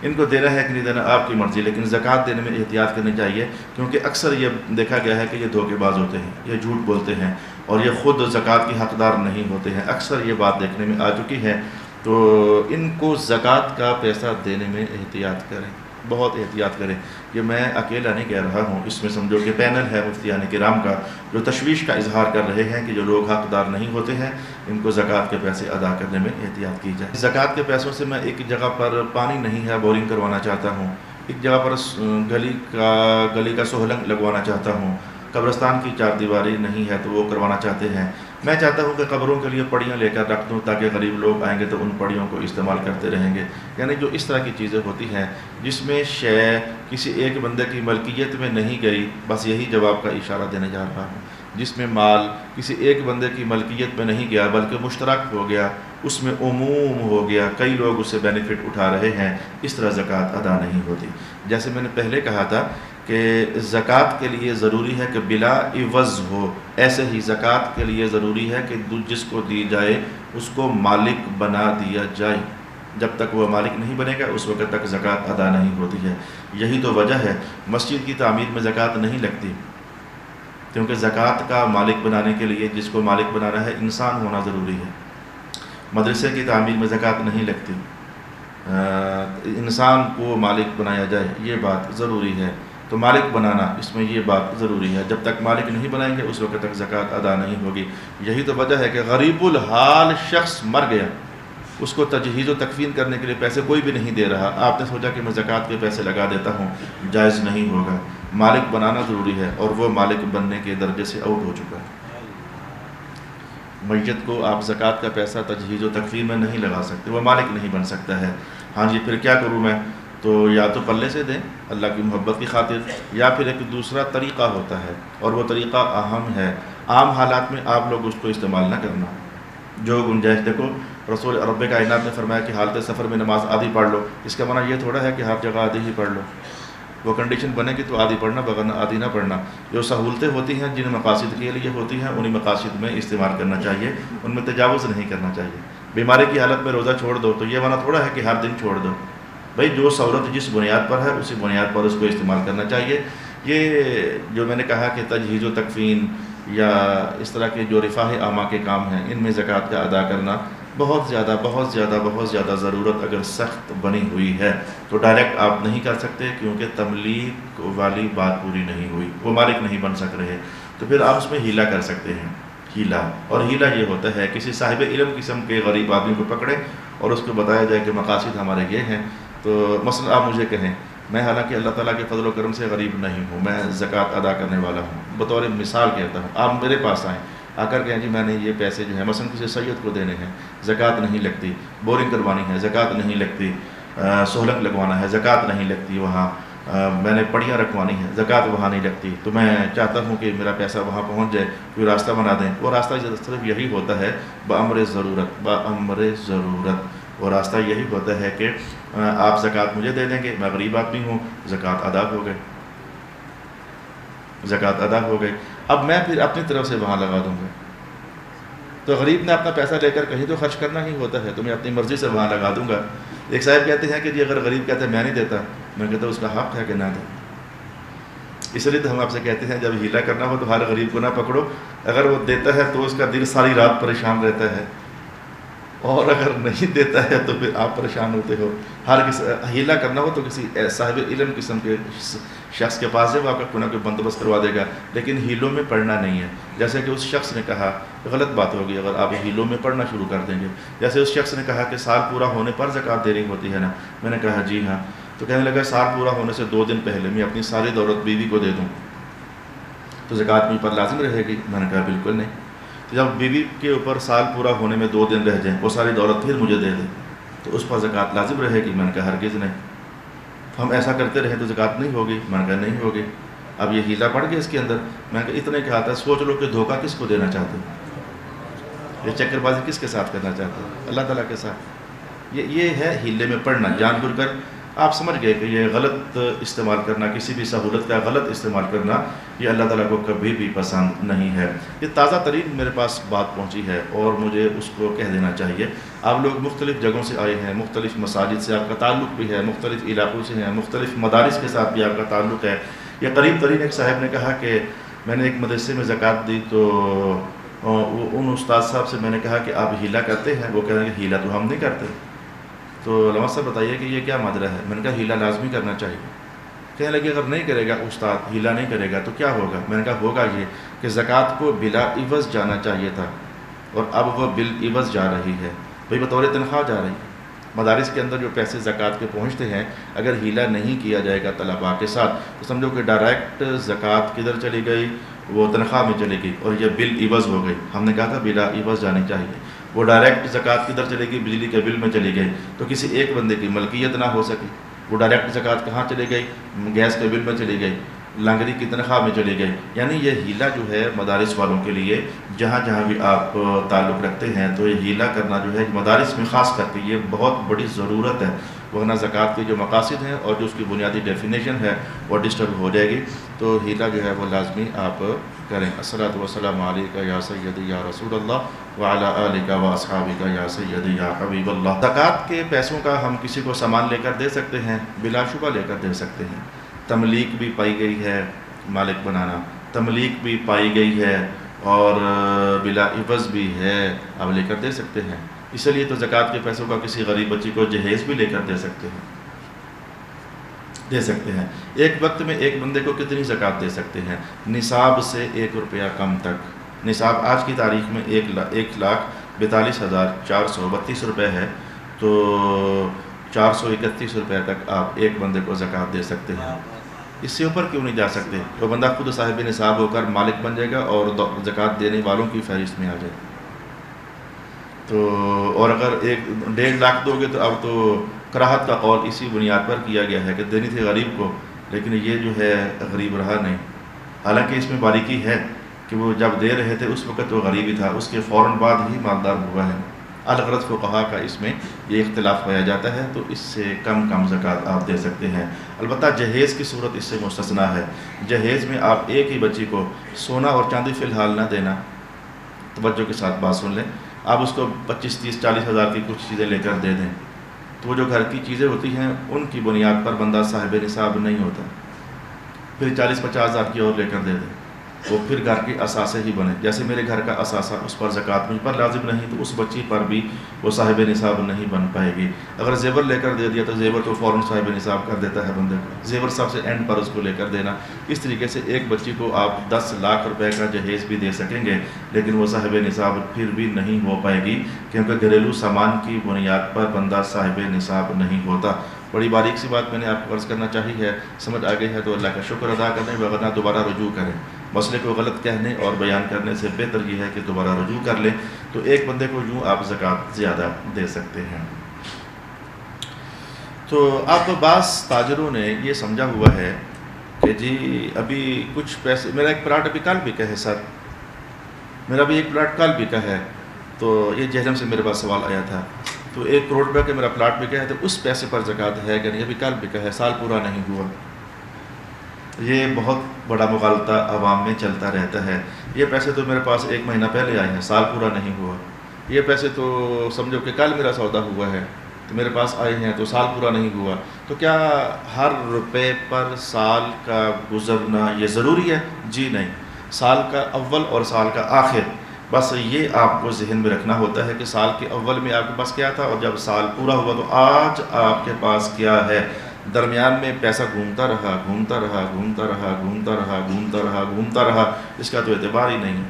ان کو دینا ہے کہ نہیں دینا آپ کی مرضی، لیکن زکوٰۃ دینے میں احتیاط کرنی چاہیے، کیونکہ اکثر یہ دیکھا گیا ہے کہ یہ دھوکے باز ہوتے ہیں، یہ جھوٹ بولتے ہیں اور یہ خود زکوٰۃ کی حقدار نہیں ہوتے ہیں. اکثر یہ بات دیکھنے میں آ چکی ہے. تو ان کو زکوٰۃ کا پیسہ دینے میں احتیاط کریں، بہت احتیاط کریں. یہ میں اکیلا نہیں کہہ رہا ہوں، اس میں سمجھو کہ پینل ہے مفتیان کرام کا جو تشویش کا اظہار کر رہے ہیں کہ جو لوگ حقدار نہیں ہوتے ہیں ان کو زکوٰۃ کے پیسے ادا کرنے میں احتیاط کی جائے. زکوٰۃ کے پیسوں سے میں ایک جگہ پر پانی نہیں ہے بورنگ کروانا چاہتا ہوں، ایک جگہ پر گلی کا سہلنگ لگوانا چاہتا ہوں، قبرستان کی 4 دیواری نہیں ہے تو وہ کروانا چاہتے ہیں. میں چاہتا ہوں کہ قبروں کے لیے پڑیاں لے کر رکھ دوں تاکہ غریب لوگ آئیں گے تو ان پڑیوں کو استعمال کرتے رہیں گے. یعنی جو اس طرح کی چیزیں ہوتی ہیں جس میں شے کسی ایک بندے کی ملکیت میں نہیں گئی، بس یہی جواب کا اشارہ دینے جا رہا ہوں. جس میں مال کسی ایک بندے کی ملکیت میں نہیں گیا بلکہ مشترک ہو گیا، اس میں عموم ہو گیا، کئی لوگ اس سے بینیفٹ اٹھا رہے ہیں، اس طرح زکوٰۃ ادا نہیں ہوتی. جیسے میں نے پہلے کہا تھا کہ زکوٰۃ کے لیے ضروری ہے کہ بلا عوض ہو، ایسے ہی زکوٰۃ کے لیے ضروری ہے کہ جس کو دی جائے اس کو مالک بنا دیا جائے. جب تک وہ مالک نہیں بنے گا اس وقت تک زکوٰۃ ادا نہیں ہوتی ہے. یہی تو وجہ ہے مسجد کی تعمیر میں زکوٰۃ نہیں لگتی، کیونکہ زکوٰۃ کا مالک بنانے کے لیے جس کو مالک بنانا ہے انسان ہونا ضروری ہے. مدرسے کی تعمیر میں زکوٰۃ نہیں لگتی، انسان کو مالک بنایا جائے یہ بات ضروری ہے. تو مالک بنانا اس میں یہ بات ضروری ہے. جب تک مالک نہیں بنائیں گے اس وقت تک زکوٰۃ ادا نہیں ہوگی. یہی تو وجہ ہے کہ غریب الحال شخص مر گیا، اس کو تجہیز و تکفین کرنے کے لیے پیسے کوئی بھی نہیں دے رہا، آپ نے سوچا کہ میں زکوٰۃ کے پیسے لگا دیتا ہوں، جائز نہیں ہوگا. مالک بنانا ضروری ہے اور وہ مالک بننے کے درجے سے آؤٹ ہو چکا ہے. میت کو آپ زکوٰۃ کا پیسہ تجہیز و تکفین میں نہیں لگا سکتے، وہ مالک نہیں بن سکتا ہے. ہاں جی پھر کیا کروں میں؟ تو یا تو پلے سے دیں اللہ کی محبت کی خاطر، یا پھر ایک دوسرا طریقہ ہوتا ہے اور وہ طریقہ اہم ہے. عام حالات میں آپ لوگ اس کو استعمال نہ کرنا. جو گنجائش دیکھو رسول رب کائنات نے فرمایا کہ حالت سفر میں نماز آدھی پڑھ لو. اس کا معنی یہ تھوڑا ہے کہ ہر جگہ آدھی ہی پڑھ لو. وہ کنڈیشن بنے گی تو آدھی پڑھنا، بغیر آدھی نہ پڑھنا. جو سہولتیں ہوتی ہیں جن مقاصد کے لیے ہوتی ہیں انہی مقاصد میں استعمال کرنا چاہیے، ان میں تجاوز نہیں کرنا چاہیے. بیماری کی حالت میں روزہ چھوڑ دو تو یہ معنی تھوڑا ہے کہ ہر دن چھوڑ دو. بھائی جو سہولت جس بنیاد پر ہے اسی بنیاد پر اس کو استعمال کرنا چاہیے. یہ جو میں نے کہا کہ تجہیز و تکفین یا اس طرح کے جو رفاہ عامہ کے کام ہیں ان میں زکوٰۃ کا ادا کرنا بہت زیادہ ضرورت اگر سخت بنی ہوئی ہے تو ڈائریکٹ آپ نہیں کر سکتے، کیونکہ تملیک والی بات پوری نہیں ہوئی، وہ مالک نہیں بن سک رہے، تو پھر آپ اس میں ہیلا کر سکتے ہیں۔ ہیلا، اور ہیلا یہ ہوتا ہے کسی صاحب علم قسم کے غریب آدمی کو پکڑے اور اس کو بتایا جائے کہ مقاصد ہمارے یہ ہیں، تو مثلا آپ مجھے کہیں میں حالانکہ اللہ تعالیٰ کے فضل و کرم سے غریب نہیں ہوں، میں زکوٰۃ ادا کرنے والا ہوں، بطور مثال کہتا ہوں، آپ میرے پاس آئیں آ کر کہیں جی میں نے یہ پیسے جو ہیں مثلا کسی سید کو دینے ہیں، زکوٰۃ نہیں لگتی، بورنگ کروانی ہے زکوٰۃ نہیں لگتی، سہولت لگوانا ہے زکوٰۃ نہیں لگتی، وہاں میں نے پڑیاں رکھوانی ہے زکوٰۃ وہاں نہیں لگتی، تو میں چاہتا ہوں کہ میرا پیسہ وہاں پہنچ جائے، کوئی راستہ بنا دیں۔ وہ راستہ صرف یہی ہوتا ہے بامر ضرورت، وہ راستہ یہی ہوتا ہے کہ آپ زکوٰۃ مجھے دے دیں گے، میں غریب آدمی ہوں، زکوٰۃ ادا ہو گئی، زکوٰۃ ادا ہو گئی، اب میں پھر اپنی طرف سے وہاں لگا دوں گا۔ تو غریب نے اپنا پیسہ لے کر کہیں تو خرچ کرنا ہی ہوتا ہے، تو میں اپنی مرضی سے وہاں لگا دوں گا۔ ایک صاحب کہتے ہیں کہ جی اگر غریب کہتے ہیں میں نہیں دیتا، میں کہتا ہوں اس کا حق ہے کہ نہ دے۔ اس لیے تو ہم آپ سے کہتے ہیں جب ہیلا کرنا ہو تو ہر غریب کو نہ پکڑو، اگر وہ دیتا ہے تو اس کا دل ساری رات پریشان رہتا ہے، اور اگر نہیں دیتا ہے تو پھر آپ پریشان ہوتے ہو۔ ہیلا کرنا ہو تو کسی صاحب علم قسم کے شخص کے پاس ہے، وہ آپ کا کوئی نہ کوئی بندوبست کروا دے گا، لیکن ہیلوں میں پڑنا نہیں ہے۔ جیسے کہ اس شخص نے کہا، غلط بات ہوگی اگر آپ ہیلوں میں پڑنا شروع کر دیں گے۔ جیسے اس شخص نے کہا کہ سال پورا ہونے پر زکوٰۃ دینی ہوتی ہے نا، میں نے کہا جی ہاں، تو کہنے لگا سال پورا ہونے سے 2 دن پہلے میں اپنی ساری دولت بیوی کو دے دوں تو زکوٰۃ مجھ پر لازم رہے گی؟ میں نے کہا بالکل نہیں۔ تو جب بیوی کے اوپر سال پورا ہونے میں 2 دن رہ جائیں، وہ ساری دولت پھر مجھے دے دیں تو اس پر زکوٰۃ لازم رہے گی؟ میں نے کہا ہرگز نہیں۔ ہم ایسا کرتے رہے تو زکوٰۃ نہیں ہوگی؟ میں نے کہا نہیں ہوگی۔ اب یہ ہیلا پڑ گیا اس کے اندر۔ میں نے کہا اتنے کہا تھا، سوچ لو کہ دھوکہ کس کو دینا چاہتے ہو، یہ چکر بازی کس کے ساتھ کرنا چاہتے ہو؟ اللہ تعالیٰ کے ساتھ۔ یہ ہے ہیلے میں پڑنا، جان بوجھ کر۔ آپ سمجھ گئے کہ یہ غلط استعمال کرنا، کسی بھی سہولت کا غلط استعمال کرنا، یہ اللہ تعالیٰ کو کبھی بھی پسند نہیں ہے۔ یہ تازہ ترین میرے پاس بات پہنچی ہے اور مجھے اس کو کہہ دینا چاہیے۔ آپ لوگ مختلف جگہوں سے آئے ہیں، مختلف مساجد سے آپ کا تعلق بھی ہے، مختلف علاقوں سے ہیں، مختلف مدارس کے ساتھ بھی آپ کا تعلق ہے۔ یہ قریب ترین ایک صاحب نے کہا کہ میں نے ایک مدرسے میں زکوٰۃ دی تو ان استاد صاحب سے میں نے کہا کہ آپ ہیلا کرتے ہیں؟ وہ کہہ رہے ہیں کہ ہیلا تو ہم نہیں کرتے۔ تو علامہ صاحب بتائیے کہ یہ کیا ماجرا ہے؟ میں نے کہا ہیلا لازمی کرنا چاہیے۔ کہنے لگے اگر نہیں کرے گا استاد، ہیلا نہیں کرے گا تو کیا ہوگا؟ میں نے کہا ہوگا یہ کہ زکوٰۃ کو بلا عوض جانا چاہیے تھا اور اب وہ بالعوض جا رہی ہے، بھئی بطور تنخواہ جا رہی ہے۔ مدارس کے اندر جو پیسے زکوٰۃ کے پہنچتے ہیں، اگر ہیلا نہیں کیا جائے گا طلباء کے ساتھ تو سمجھو کہ ڈائریکٹ زکوٰۃ کدھر چلی گئی؟ وہ تنخواہ میں چلی گئی، اور یہ بالعوض ہو گئی۔ ہم نے کہا تھا بلا عوض جانی چاہیے۔ وہ ڈائریکٹ زکوٰۃ کدھر چلے گی؟ بجلی کے بل میں چلی گئی، تو کسی ایک بندے کی ملکیت نہ ہو سکی۔ وہ ڈائریکٹ زکوٰۃ کہاں چلی گئی؟ گیس کے بل میں چلی گئی، لنگری کی تنخواہ میں چلی گئی۔ یعنی یہ ہیلا جو ہے مدارس والوں کے لیے، جہاں جہاں بھی آپ تعلق رکھتے ہیں، تو یہ ہیلا کرنا جو ہے مدارس میں خاص کر کے یہ بہت بڑی ضرورت ہے، ورنہ زکوٰۃ کے جو مقاصد ہیں اور جو اس کی بنیادی ڈیفینیشن ہے وہ ڈسٹرب ہو جائے گی۔ تو ہیلا جو ہے وہ لازمی آپ کریں۔ الصلاۃ والسلام علیکہ یا سیدی یا رسول اللہ وعلی آلک و اصحابک یا سیدی یا حبیب اللہ۔ زکوٰۃ کے پیسوں کا ہم کسی کو سامان لے کر دے سکتے ہیں، بلا شبہ لے کر دے سکتے ہیں۔ تملیک بھی پائی گئی ہے، مالک بنانا، تملیک بھی پائی گئی ہے اور بلا عوض بھی ہے، اب لے کر دے سکتے ہیں۔ اس لیے تو زکوٰۃ کے پیسوں کا کسی غریب بچی کو جہیز بھی لے کر دے سکتے ہیں۔ ایک وقت میں ایک بندے کو کتنی زکوٰۃ دے سکتے ہیں؟ نصاب سے 1 روپیہ کم تک۔ نصاب آج کی تاریخ میں 1,42,432 روپے ہے، تو 431 روپے تک آپ ایک بندے کو زکوٰۃ دے سکتے ہیں۔ اس سے اوپر کیوں نہیں جا سکتے؟ وہ بندہ خود صاحب نصاب ہو کر مالک بن جائے گا اور زکوٰۃ دینے والوں کی فہرست میں آ جائے گا۔ تو اور اگر 1.5 لاکھ دو گے تو اب تو کراہت کا قول اسی بنیاد پر کیا گیا ہے کہ دینی تھی غریب کو، لیکن یہ جو ہے غریب رہا نہیں۔ حالانکہ اس میں باریکی ہے کہ وہ جب دے رہے تھے اس وقت وہ غریب ہی تھا، اس کے فوراً بعد ہی مالدار ہوا ہے۔ الغرض فقہا کا اس میں یہ اختلاف پایا جاتا ہے، تو اس سے کم زکوٰۃ آپ دے سکتے ہیں۔ البتہ جہیز کی صورت اس سے مستثنیٰ ہے۔ جہیز میں آپ ایک ہی بچی کو سونا اور چاندی فی الحال نہ دینا، توجہ کے ساتھ بات سن لیں۔ آپ اس کو 25, 30, 40 ہزار کی کچھ چیزیں لے کر دے دیں، تو وہ جو گھر کی چیزیں ہوتی ہیں ان کی بنیاد پر بندہ صاحب نصاب نہیں ہوتا، پھر 40-50 ہزار کی اور لے کر دے دیں، وہ پھر گھر کے اثاثے ہی بنے. جیسے میرے گھر کا اثاثہ اس پر زکوٰۃ مجھ پر لازم نہیں تو اس بچی پر بھی وہ صاحب نصاب نہیں بن پائے گی. اگر زیور لے کر دے دیا تو زیور تو فوراً صاحب نصاب کر دیتا ہے بندے کو. زیور سب سے اینڈ پر اس کو لے کر دینا. اس طریقے سے ایک بچی کو آپ 10 لاکھ روپے کا جہیز بھی دے سکیں گے لیکن وہ صاحب نصاب پھر بھی نہیں ہو پائے گی, کیونکہ گھریلو سامان کی بنیاد پر بندہ صاحب نصاب نہیں ہوتا. بڑی باریک سی بات میں نے آپ کو عرض کرنا چاہی ہے, سمجھ آ گئی ہے تو اللہ کا شکر ادا کریں, ورنہ دوبارہ رجوع کریں. مسئلے کو غلط کہنے اور بیان کرنے سے بہتر یہ ہے کہ دوبارہ رجوع کر لیں, تو ایک بندے کو یوں آپ زکوٰۃ زیادہ دے سکتے ہیں. تو اب بعض تاجروں نے یہ سمجھا ہوا ہے کہ جی ابھی کچھ پیسے, میرا ایک پلاٹ ابھی کل بکا ہے سر, میرا بھی ایک پلاٹ کل بکا ہے, تو یہ جہلم سے میرے پاس سوال آیا تھا. تو 1 کروڑ روپے کا میرا پلاٹ بکا ہے تو اس پیسے پر زکوٰۃ ہے کہ نہیں؟ ابھی کل بکا ہے, سال پورا نہیں ہوا. یہ بہت بڑا مغالطہ عوام میں چلتا رہتا ہے. یہ پیسے تو میرے پاس 1 مہینہ پہلے آئے ہیں, سال پورا نہیں ہوا. یہ پیسے تو سمجھو کہ کل میرا سودا ہوا ہے تو میرے پاس آئے ہیں تو سال پورا نہیں ہوا. تو کیا ہر روپے پر سال کا گزرنا یہ ضروری ہے؟ جی نہیں. سال کا اول اور سال کا آخر, بس یہ آپ کو ذہن میں رکھنا ہوتا ہے کہ سال کے اول میں آپ کے پاس کیا تھا اور جب سال پورا ہوا تو آج آپ کے پاس کیا ہے. درمیان میں پیسہ گھومتا رہا گھومتا رہا گھومتا رہا گھومتا رہا گھومتا رہا گھومتا رہا, اس کا تو اعتبار ہی نہیں ہے.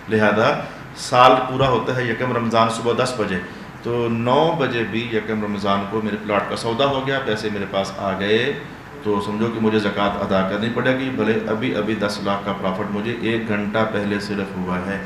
لہذا سال پورا ہوتا ہے 1 رمضان صبح 10 بجے, تو 9 بجے بھی 1 رمضان کو میرے پلاٹ کا سودا ہو گیا, پیسے میرے پاس آ گئے, تو سمجھو کہ مجھے زکوٰۃ ادا کرنی پڑے گی, بھلے ابھی 10 لاکھ کا پرافٹ مجھے 1 گھنٹہ پہلے صرف ہوا ہے.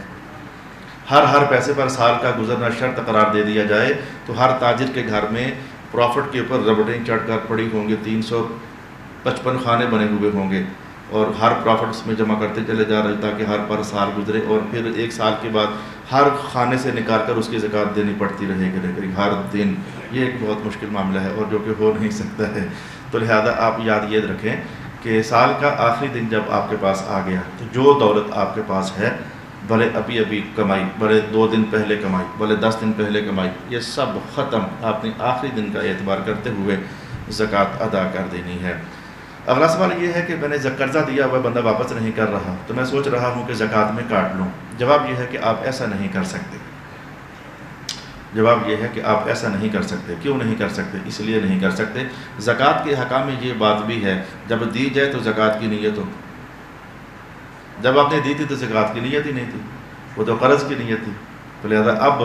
ہر پیسے پر سال کا گزرنا شرط قرار دے دیا جائے تو ہر تاجر کے گھر میں پرافٹ کے اوپر ربڑیں چڑھ کر پڑی ہوں گے, 355 خانے بنے ہوئے ہوں گے, اور ہر پرافٹ اس میں جمع کرتے چلے جا رہے تاکہ ہر پر سال گزرے, اور پھر 1 سال کے بعد ہر خانے سے نکال کر اس کی زکوٰۃ دینی پڑتی رہے گی ہر دن. یہ ایک بہت مشکل معاملہ ہے اور جو کہ ہو نہیں سکتا ہے. تو لہذا آپ یاد یہ رکھیں کہ سال کا آخری دن جب آپ کے پاس آ گیا تو جو دولت آپ کے پاس ہے, بھلے ابھی کمائی, بھلے 2 دن پہلے کمائی, بھلے 10 دن پہلے کمائی, یہ سب ختم. آپ نے آخری دن کا اعتبار کرتے ہوئے زکوٰۃ ادا کر دینی ہے. اگلا سوال یہ ہے کہ میں نے قرضہ دیا ہوا بندہ واپس نہیں کر رہا تو میں سوچ رہا ہوں کہ زکوٰۃ میں کاٹ لوں. جواب یہ ہے کہ آپ ایسا نہیں کر سکتے. جواب یہ ہے کہ آپ ایسا نہیں کر سکتے. کیوں نہیں کر سکتے؟ اس لیے نہیں کر سکتے, زکوٰۃ کے حکام میں یہ بات بھی ہے, جب دی جائے تو زکوٰۃ کی نیت ہو. جب آپ نے دی تھی تو زکوٰۃ کی نیت ہی نہیں تھی, وہ تو قرض کی نیت تھی. تو لہٰذا اب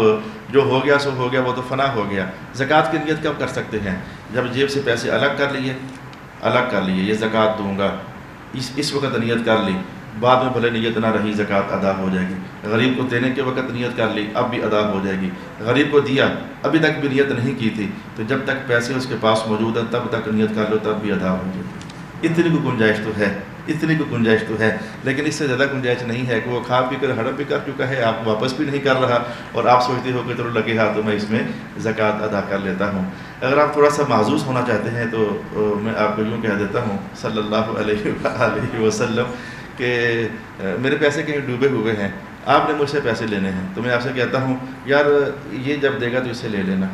جو ہو گیا سو ہو گیا, وہ تو فنا ہو گیا. زکوٰۃ کی نیت کب کر سکتے ہیں؟ جب جیب سے پیسے الگ کر لیے یہ زکوٰۃ دوں گا, اس وقت نیت کر لی, بعد میں بھلے نیت نہ رہی زکوٰۃ ادا ہو جائے گی. غریب کو دینے کے وقت نیت کر لی, اب بھی ادا ہو جائے گی. غریب کو دیا, ابھی تک بھی نیت نہیں کی تھی, تو جب تک پیسے اس کے پاس موجود ہیں تب تک نیت کر لو, تب بھی ادا ہو جائے گی. اتنی کو گنجائش تو ہے, لیکن اس سے زیادہ گنجائش نہیں ہے کہ وہ کھا پی کر ہڑپ بھی کر چکا ہے, آپ واپس بھی نہیں کر رہا, اور آپ سوچتے ہو کہ چلو لگے ہاتھوں میں اس میں زکوٰۃ ادا کر لیتا ہوں. اگر آپ تھوڑا سا محظوظ ہونا چاہتے ہیں تو میں آپ کو یوں کہہ دیتا ہوں صلی اللہ علیہ وسلم کہ میرے پیسے کہیں ڈوبے ہوئے ہیں, آپ نے مجھ سے پیسے لینے ہیں, تو میں آپ سے کہتا ہوں یار یہ جب دے گا تو اسے لے لینا,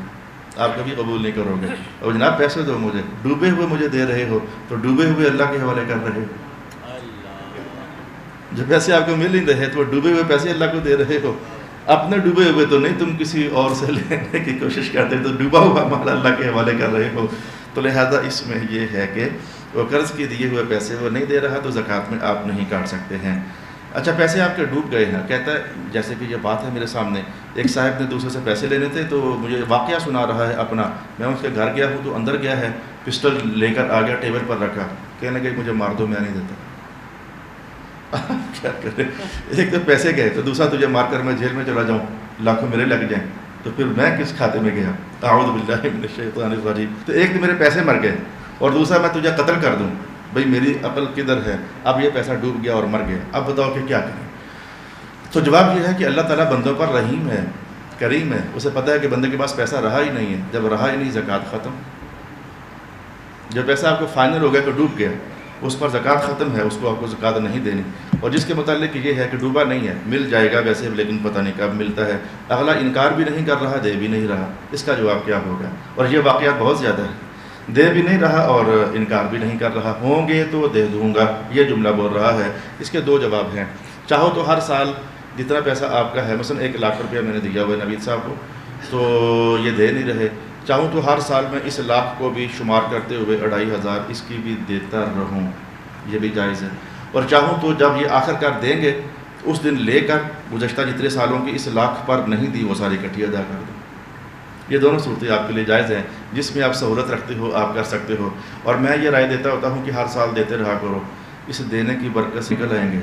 آپ کبھی قبول نہیں کرو گے. اور جناب پیسے دو مجھے, ڈوبے ہوئے مجھے دے رہے ہو تو ڈوبے ہوئے اللہ کے حوالے کر رہے ہو. جو پیسے آپ کو مل نہیں رہے تو وہ ڈوبے ہوئے پیسے اللہ کو دے رہے ہو. اپنے ڈوبے ہوئے تو نہیں, تم کسی اور سے لینے کی کوشش کرتے تو ڈوبا ہوا مال اللہ کے حوالے کر رہے ہو. تو لہذا اس میں یہ ہے کہ وہ قرض کے دیے ہوئے پیسے وہ نہیں دے رہا تو زکوٰۃ میں آپ نہیں کاٹ سکتے ہیں. اچھا پیسے آپ کے ڈوب گئے ہیں, کہتا ہے جیسے کہ یہ بات ہے میرے سامنے, ایک صاحب نے دوسرے سے پیسے لینے تھے تو مجھے واقعہ سنا رہا ہے اپنا. میں اس کے گھر گیا ہوں تو اندر گیا ہے, پسٹل لے کر آ گیا, ٹیبل پر رکھا, کہنے لگے مجھے مار دو, میں نہیں دیتا. کیا کرے, ایک تو پیسے گئے تو دوسرا تجھے مار کر میں جیل میں چلا جاؤں, لاکھوں میرے لگ جائیں, تو پھر میں کس کھاتے میں گیا؟ اعوذ باللہ من الشیطان الرجیم. تو ایک تو میرے پیسے مر گئے اور دوسرا میں تجھے قتل کر دوں. بھئی میری عقل کدھر ہے؟ اب یہ پیسہ ڈوب گیا اور مر گیا, اب بتاؤ کہ کیا کریں؟ تو جواب یہ ہے کہ اللہ تعالیٰ بندوں پر رحیم ہے, کریم ہے. اسے پتہ ہے کہ بندے کے پاس پیسہ رہا ہی نہیں ہے, جب رہا ہی نہیں زکوٰۃ ختم. جو پیسہ آپ کو فائنل ہو گیا کہ ڈوب گیا, اس پر زکوٰۃ ختم ہے, اس کو آپ کو زکوٰۃ نہیں دینی. اور جس کے متعلق یہ ہے کہ ڈوبا نہیں ہے, مل جائے گا ویسے لیکن پتہ نہیں کب ملتا ہے, اگلا انکار بھی نہیں کر رہا, دے بھی نہیں رہا, اس کا جواب کیا ہوگا؟ اور یہ واقعات بہت زیادہ ہے, دے بھی نہیں رہا اور انکار بھی نہیں کر رہا. ہوں گے تو دے دوں گا, یہ جملہ بول رہا ہے. اس کے 2 جواب ہیں. چاہو تو ہر سال جتنا پیسہ آپ کا ہے، مثلا 1 لاکھ روپیہ میں نے دیا ہوا ہے نوید صاحب کو، تو یہ دے نہیں رہے، چاہوں تو ہر سال میں اس لاکھ کو بھی شمار کرتے ہوئے 2500 اس کی بھی دیتا رہوں، یہ بھی جائز ہے۔ اور چاہوں تو جب یہ آخر کار دیں گے اس دن لے کر گزشتہ جتنے سالوں کی اس لاکھ پر نہیں دی وہ ساری اکٹھی ادا کر دیں۔ یہ دونوں صورتیں آپ کے لیے جائز ہیں، جس میں آپ سہولت رکھتے ہو آپ کر سکتے ہو۔ اور میں یہ رائے دیتا ہوتا ہوں کہ ہر سال دیتے رہا کرو، اس دینے کی برکت سے نکل آئیں گے۔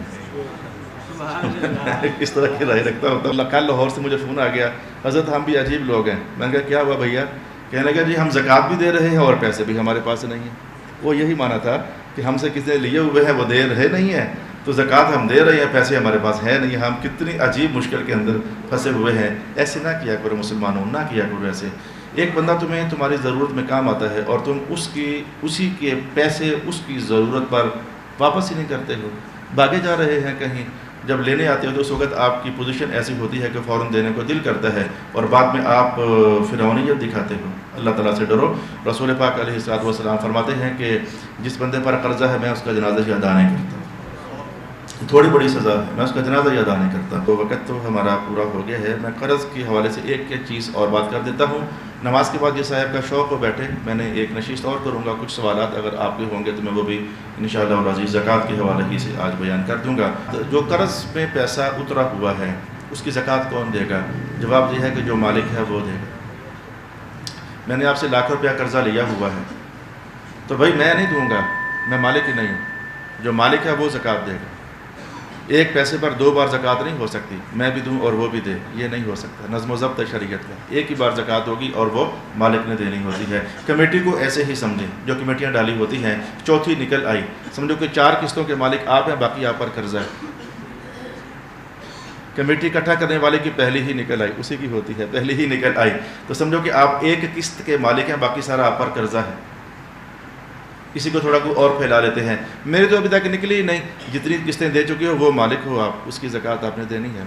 اس طرح کی رائے رکھتا ہوتا ہوں۔ کل لاہور سے مجھے فون آ گیا، حضرت ہم بھی عجیب لوگ ہیں۔ میں نے کہا کیا ہوا بھیا؟ کہنے لگا جی ہم زکوٰۃ بھی دے رہے ہیں اور پیسے بھی ہمارے پاس نہیں ہیں۔ وہ یہی مانا تھا کہ ہم سے کسی نے لیے ہوئے ہیں وہ دے رہے نہیں ہیں، تو زکوٰۃ ہم دے رہے ہیں، پیسے ہمارے پاس ہیں نہیں۔ ہم کتنی عجیب مشکل کے اندر پھنسے ہوئے ہیں۔ ایسے نہ کیا کرو مسلمانوں، نہ کیا کرو ایسے۔ ایک بندہ تمہیں تمہاری ضرورت میں کام آتا ہے اور تم اسی کے پیسے اس کی ضرورت پر واپس ہی نہیں کرتے ہو، بھاگے جا رہے ہیں کہیں۔ جب لینے آتے ہو تو اس وقت آپ کی پوزیشن ایسی ہوتی ہے کہ فوراً دینے کو دل کرتا ہے اور بعد میں آپ فرعونیت دکھاتے ہو۔ اللہ تعالیٰ سے ڈرو۔ رسول پاک علیہ الصلوۃ والسلام فرماتے ہیں کہ جس بندے پر قرضہ ہے میں اس کا جنازہ ہی ادا نہیں کرتا، تھوڑی بڑی سزا ہے، میں اس کا جنازہ ہی ادا نہیں کرتا۔ تو وقت تو ہمارا پورا ہو گیا ہے۔ میں قرض کے حوالے سے ایک چیز اور بات کر دیتا ہوں۔ نماز کے بعد یہ صاحب کا شوق ہو بیٹھے، میں نے ایک نشست اور کروں گا، کچھ سوالات اگر آپ کے ہوں گے تو میں وہ بھی انشاءاللہ العزیز زکوٰۃ کے حوالے ہی سے آج بیان کر دوں گا۔ جو قرض میں پیسہ اترا ہوا ہے اس کی زکوٰۃ کون دے گا؟ جواب یہ ہے کہ جو مالک ہے وہ دے گا۔ میں نے آپ سے لاکھ روپیہ قرضہ لیا ہوا ہے تو بھائی میں نہیں دوں گا، میں مالک ہی نہیں ہوں۔ جو مالک ہے وہ زکوٰۃ دے گا۔ ایک پیسے پر 2 بار زکوٰۃ نہیں ہو سکتی، میں بھی دوں اور وہ بھی دے، یہ نہیں ہو سکتا۔ نظم و ضبط ہے شریعت کا، ایک ہی بار زکوٰۃ ہوگی اور وہ مالک نے دینی ہوتی ہے۔ کمیٹی کو ایسے ہی سمجھیں، جو کمیٹیاں ڈالی ہوتی ہیں، چوتھی نکل آئی، سمجھو کہ 4 قسطوں کے مالک آپ ہیں، باقی آپ پر قرضہ ہے۔ کمیٹی اکٹھا کرنے والے کی پہلی ہی نکل آئی، اسی کی ہوتی ہے، پہلی ہی نکل آئی، تو سمجھو کہ آپ ایک قسط کے مالک ہیں، باقی سارا آپ پر قرضہ ہے۔ کسی کو تھوڑا کو اور پھیلا لیتے ہیں، میرے تو ابھی تک نکلی ہی نہیں، جتنی قسطیں دے چکے ہو وہ مالک ہو آپ، اس کی زکوٰۃ آپ نے دینی ہے۔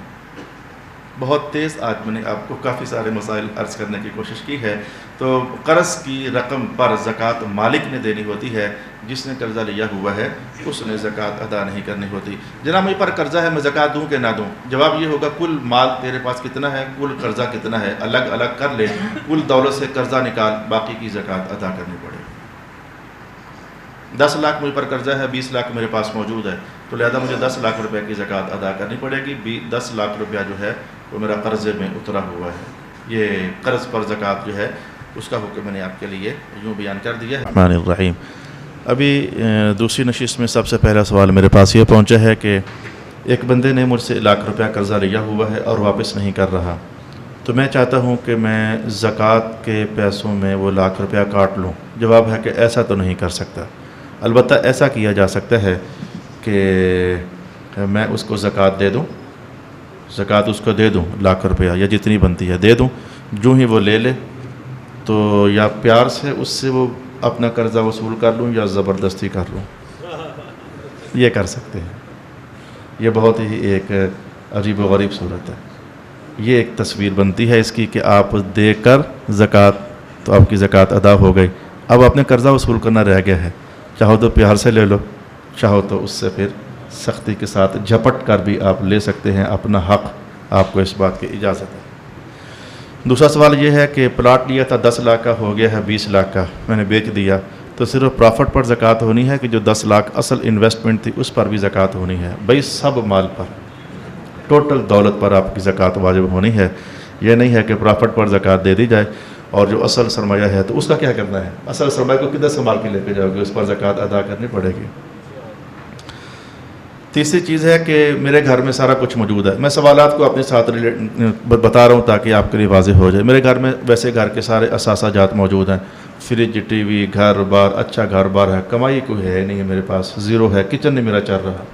بہت تیز آج میں نے آپ کو کافی سارے مسائل عرض کرنے کی کوشش کی ہے۔ تو قرض کی رقم پر زکوٰۃ مالک نے دینی ہوتی ہے، جس نے قرضہ لیا ہوا ہے اس نے زکوٰۃ ادا نہیں کرنی ہوتی۔ جناب مجھ پر قرضہ ہے، میں زکوٰۃ دوں کہ نہ دوں؟ جواب یہ ہوگا کل مال تیرے پاس کتنا ہے، کل قرضہ کتنا ہے، الگ الگ کر لے، کل دولت سے قرضہ نکال، باقی کی زکوٰۃ ادا کرنی پڑے۔ 10 لاکھ مجھ پر قرضہ ہے، 20 لاکھ میرے پاس موجود ہے، تو لہذا مجھے 10 لاکھ روپے کی زکوٰۃ ادا کرنی پڑے گی۔ 10 لاکھ روپیہ جو ہے وہ میرا قرضے میں اترا ہوا ہے۔ یہ قرض پر زکوٰۃ جو ہے اس کا حکم میں نے آپ کے لیے یوں بیان کر دیا ہے۔ الرحمن الرحیم۔ ابھی دوسری نشست میں سب سے پہلا سوال میرے پاس یہ پہنچا ہے کہ ایک بندے نے مجھ سے 1 لاکھ روپیہ قرضہ لیا ہوا ہے اور واپس نہیں کر رہا، تو میں چاہتا ہوں کہ میں زکوٰۃ کے پیسوں میں وہ 1 لاکھ روپیہ کاٹ لوں۔ جواب ہے کہ ایسا تو نہیں کر سکتا، البتہ ایسا کیا جا سکتا ہے کہ میں اس کو زکوٰۃ دے دوں، زکوٰۃ اس کو دے دوں 1 لاکھ روپیہ یا جتنی بنتی ہے دے دوں، جو ہی وہ لے لے تو یا پیار سے اس سے وہ اپنا قرضہ وصول کر لوں یا زبردستی کر لوں، یہ کر سکتے ہیں۔ یہ بہت ہی ایک عجیب و غریب صورت ہے۔ یہ ایک تصویر بنتی ہے اس کی کہ آپ دے کر زکوٰۃ، تو آپ کی زکوٰۃ ادا ہو گئی، اب آپ نے قرضہ وصول کرنا رہ گیا ہے، چاہو تو پیار سے لے لو، چاہو تو اس سے پھر سختی کے ساتھ جھپٹ کر بھی آپ لے سکتے ہیں، اپنا حق آپ کو اس بات کی اجازت ہے۔ دوسرا سوال یہ ہے کہ پلاٹ لیا تھا 10 لاکھ کا، ہو گیا ہے 20 لاکھ کا، میں نے بیچ دیا، تو صرف پرافٹ پر زکوٰۃ ہونی ہے کہ جو 10 لاکھ اصل انویسٹمنٹ تھی اس پر بھی زکوٰۃ ہونی ہے؟ بھائی سب مال پر، ٹوٹل دولت پر آپ کی زکوٰۃ واجب ہونی ہے۔ یہ نہیں ہے کہ پرافٹ پر زکوٰۃ دے دی جائے اور جو اصل سرمایہ ہے تو اس کا کیا کرنا ہے؟ اصل سرمایہ کو کدھر سنبھال کے لے کے جاؤ گے؟ اس پر زکوٰۃ ادا کرنی پڑے گی۔ تیسری چیز ہے کہ میرے گھر میں سارا کچھ موجود ہے، میں سوالات کو اپنے ساتھ بتا رہا ہوں تاکہ آپ کے لیے واضح ہو جائے۔ میرے گھر میں ویسے گھر کے سارے اثاثہ جات موجود ہیں، فریج، ٹی وی، گھر بار، اچھا گھر بار ہے، کمائی کوئی ہے نہیں ہے میرے پاس، زیرو ہے، کچن نہیں میرا چل رہا،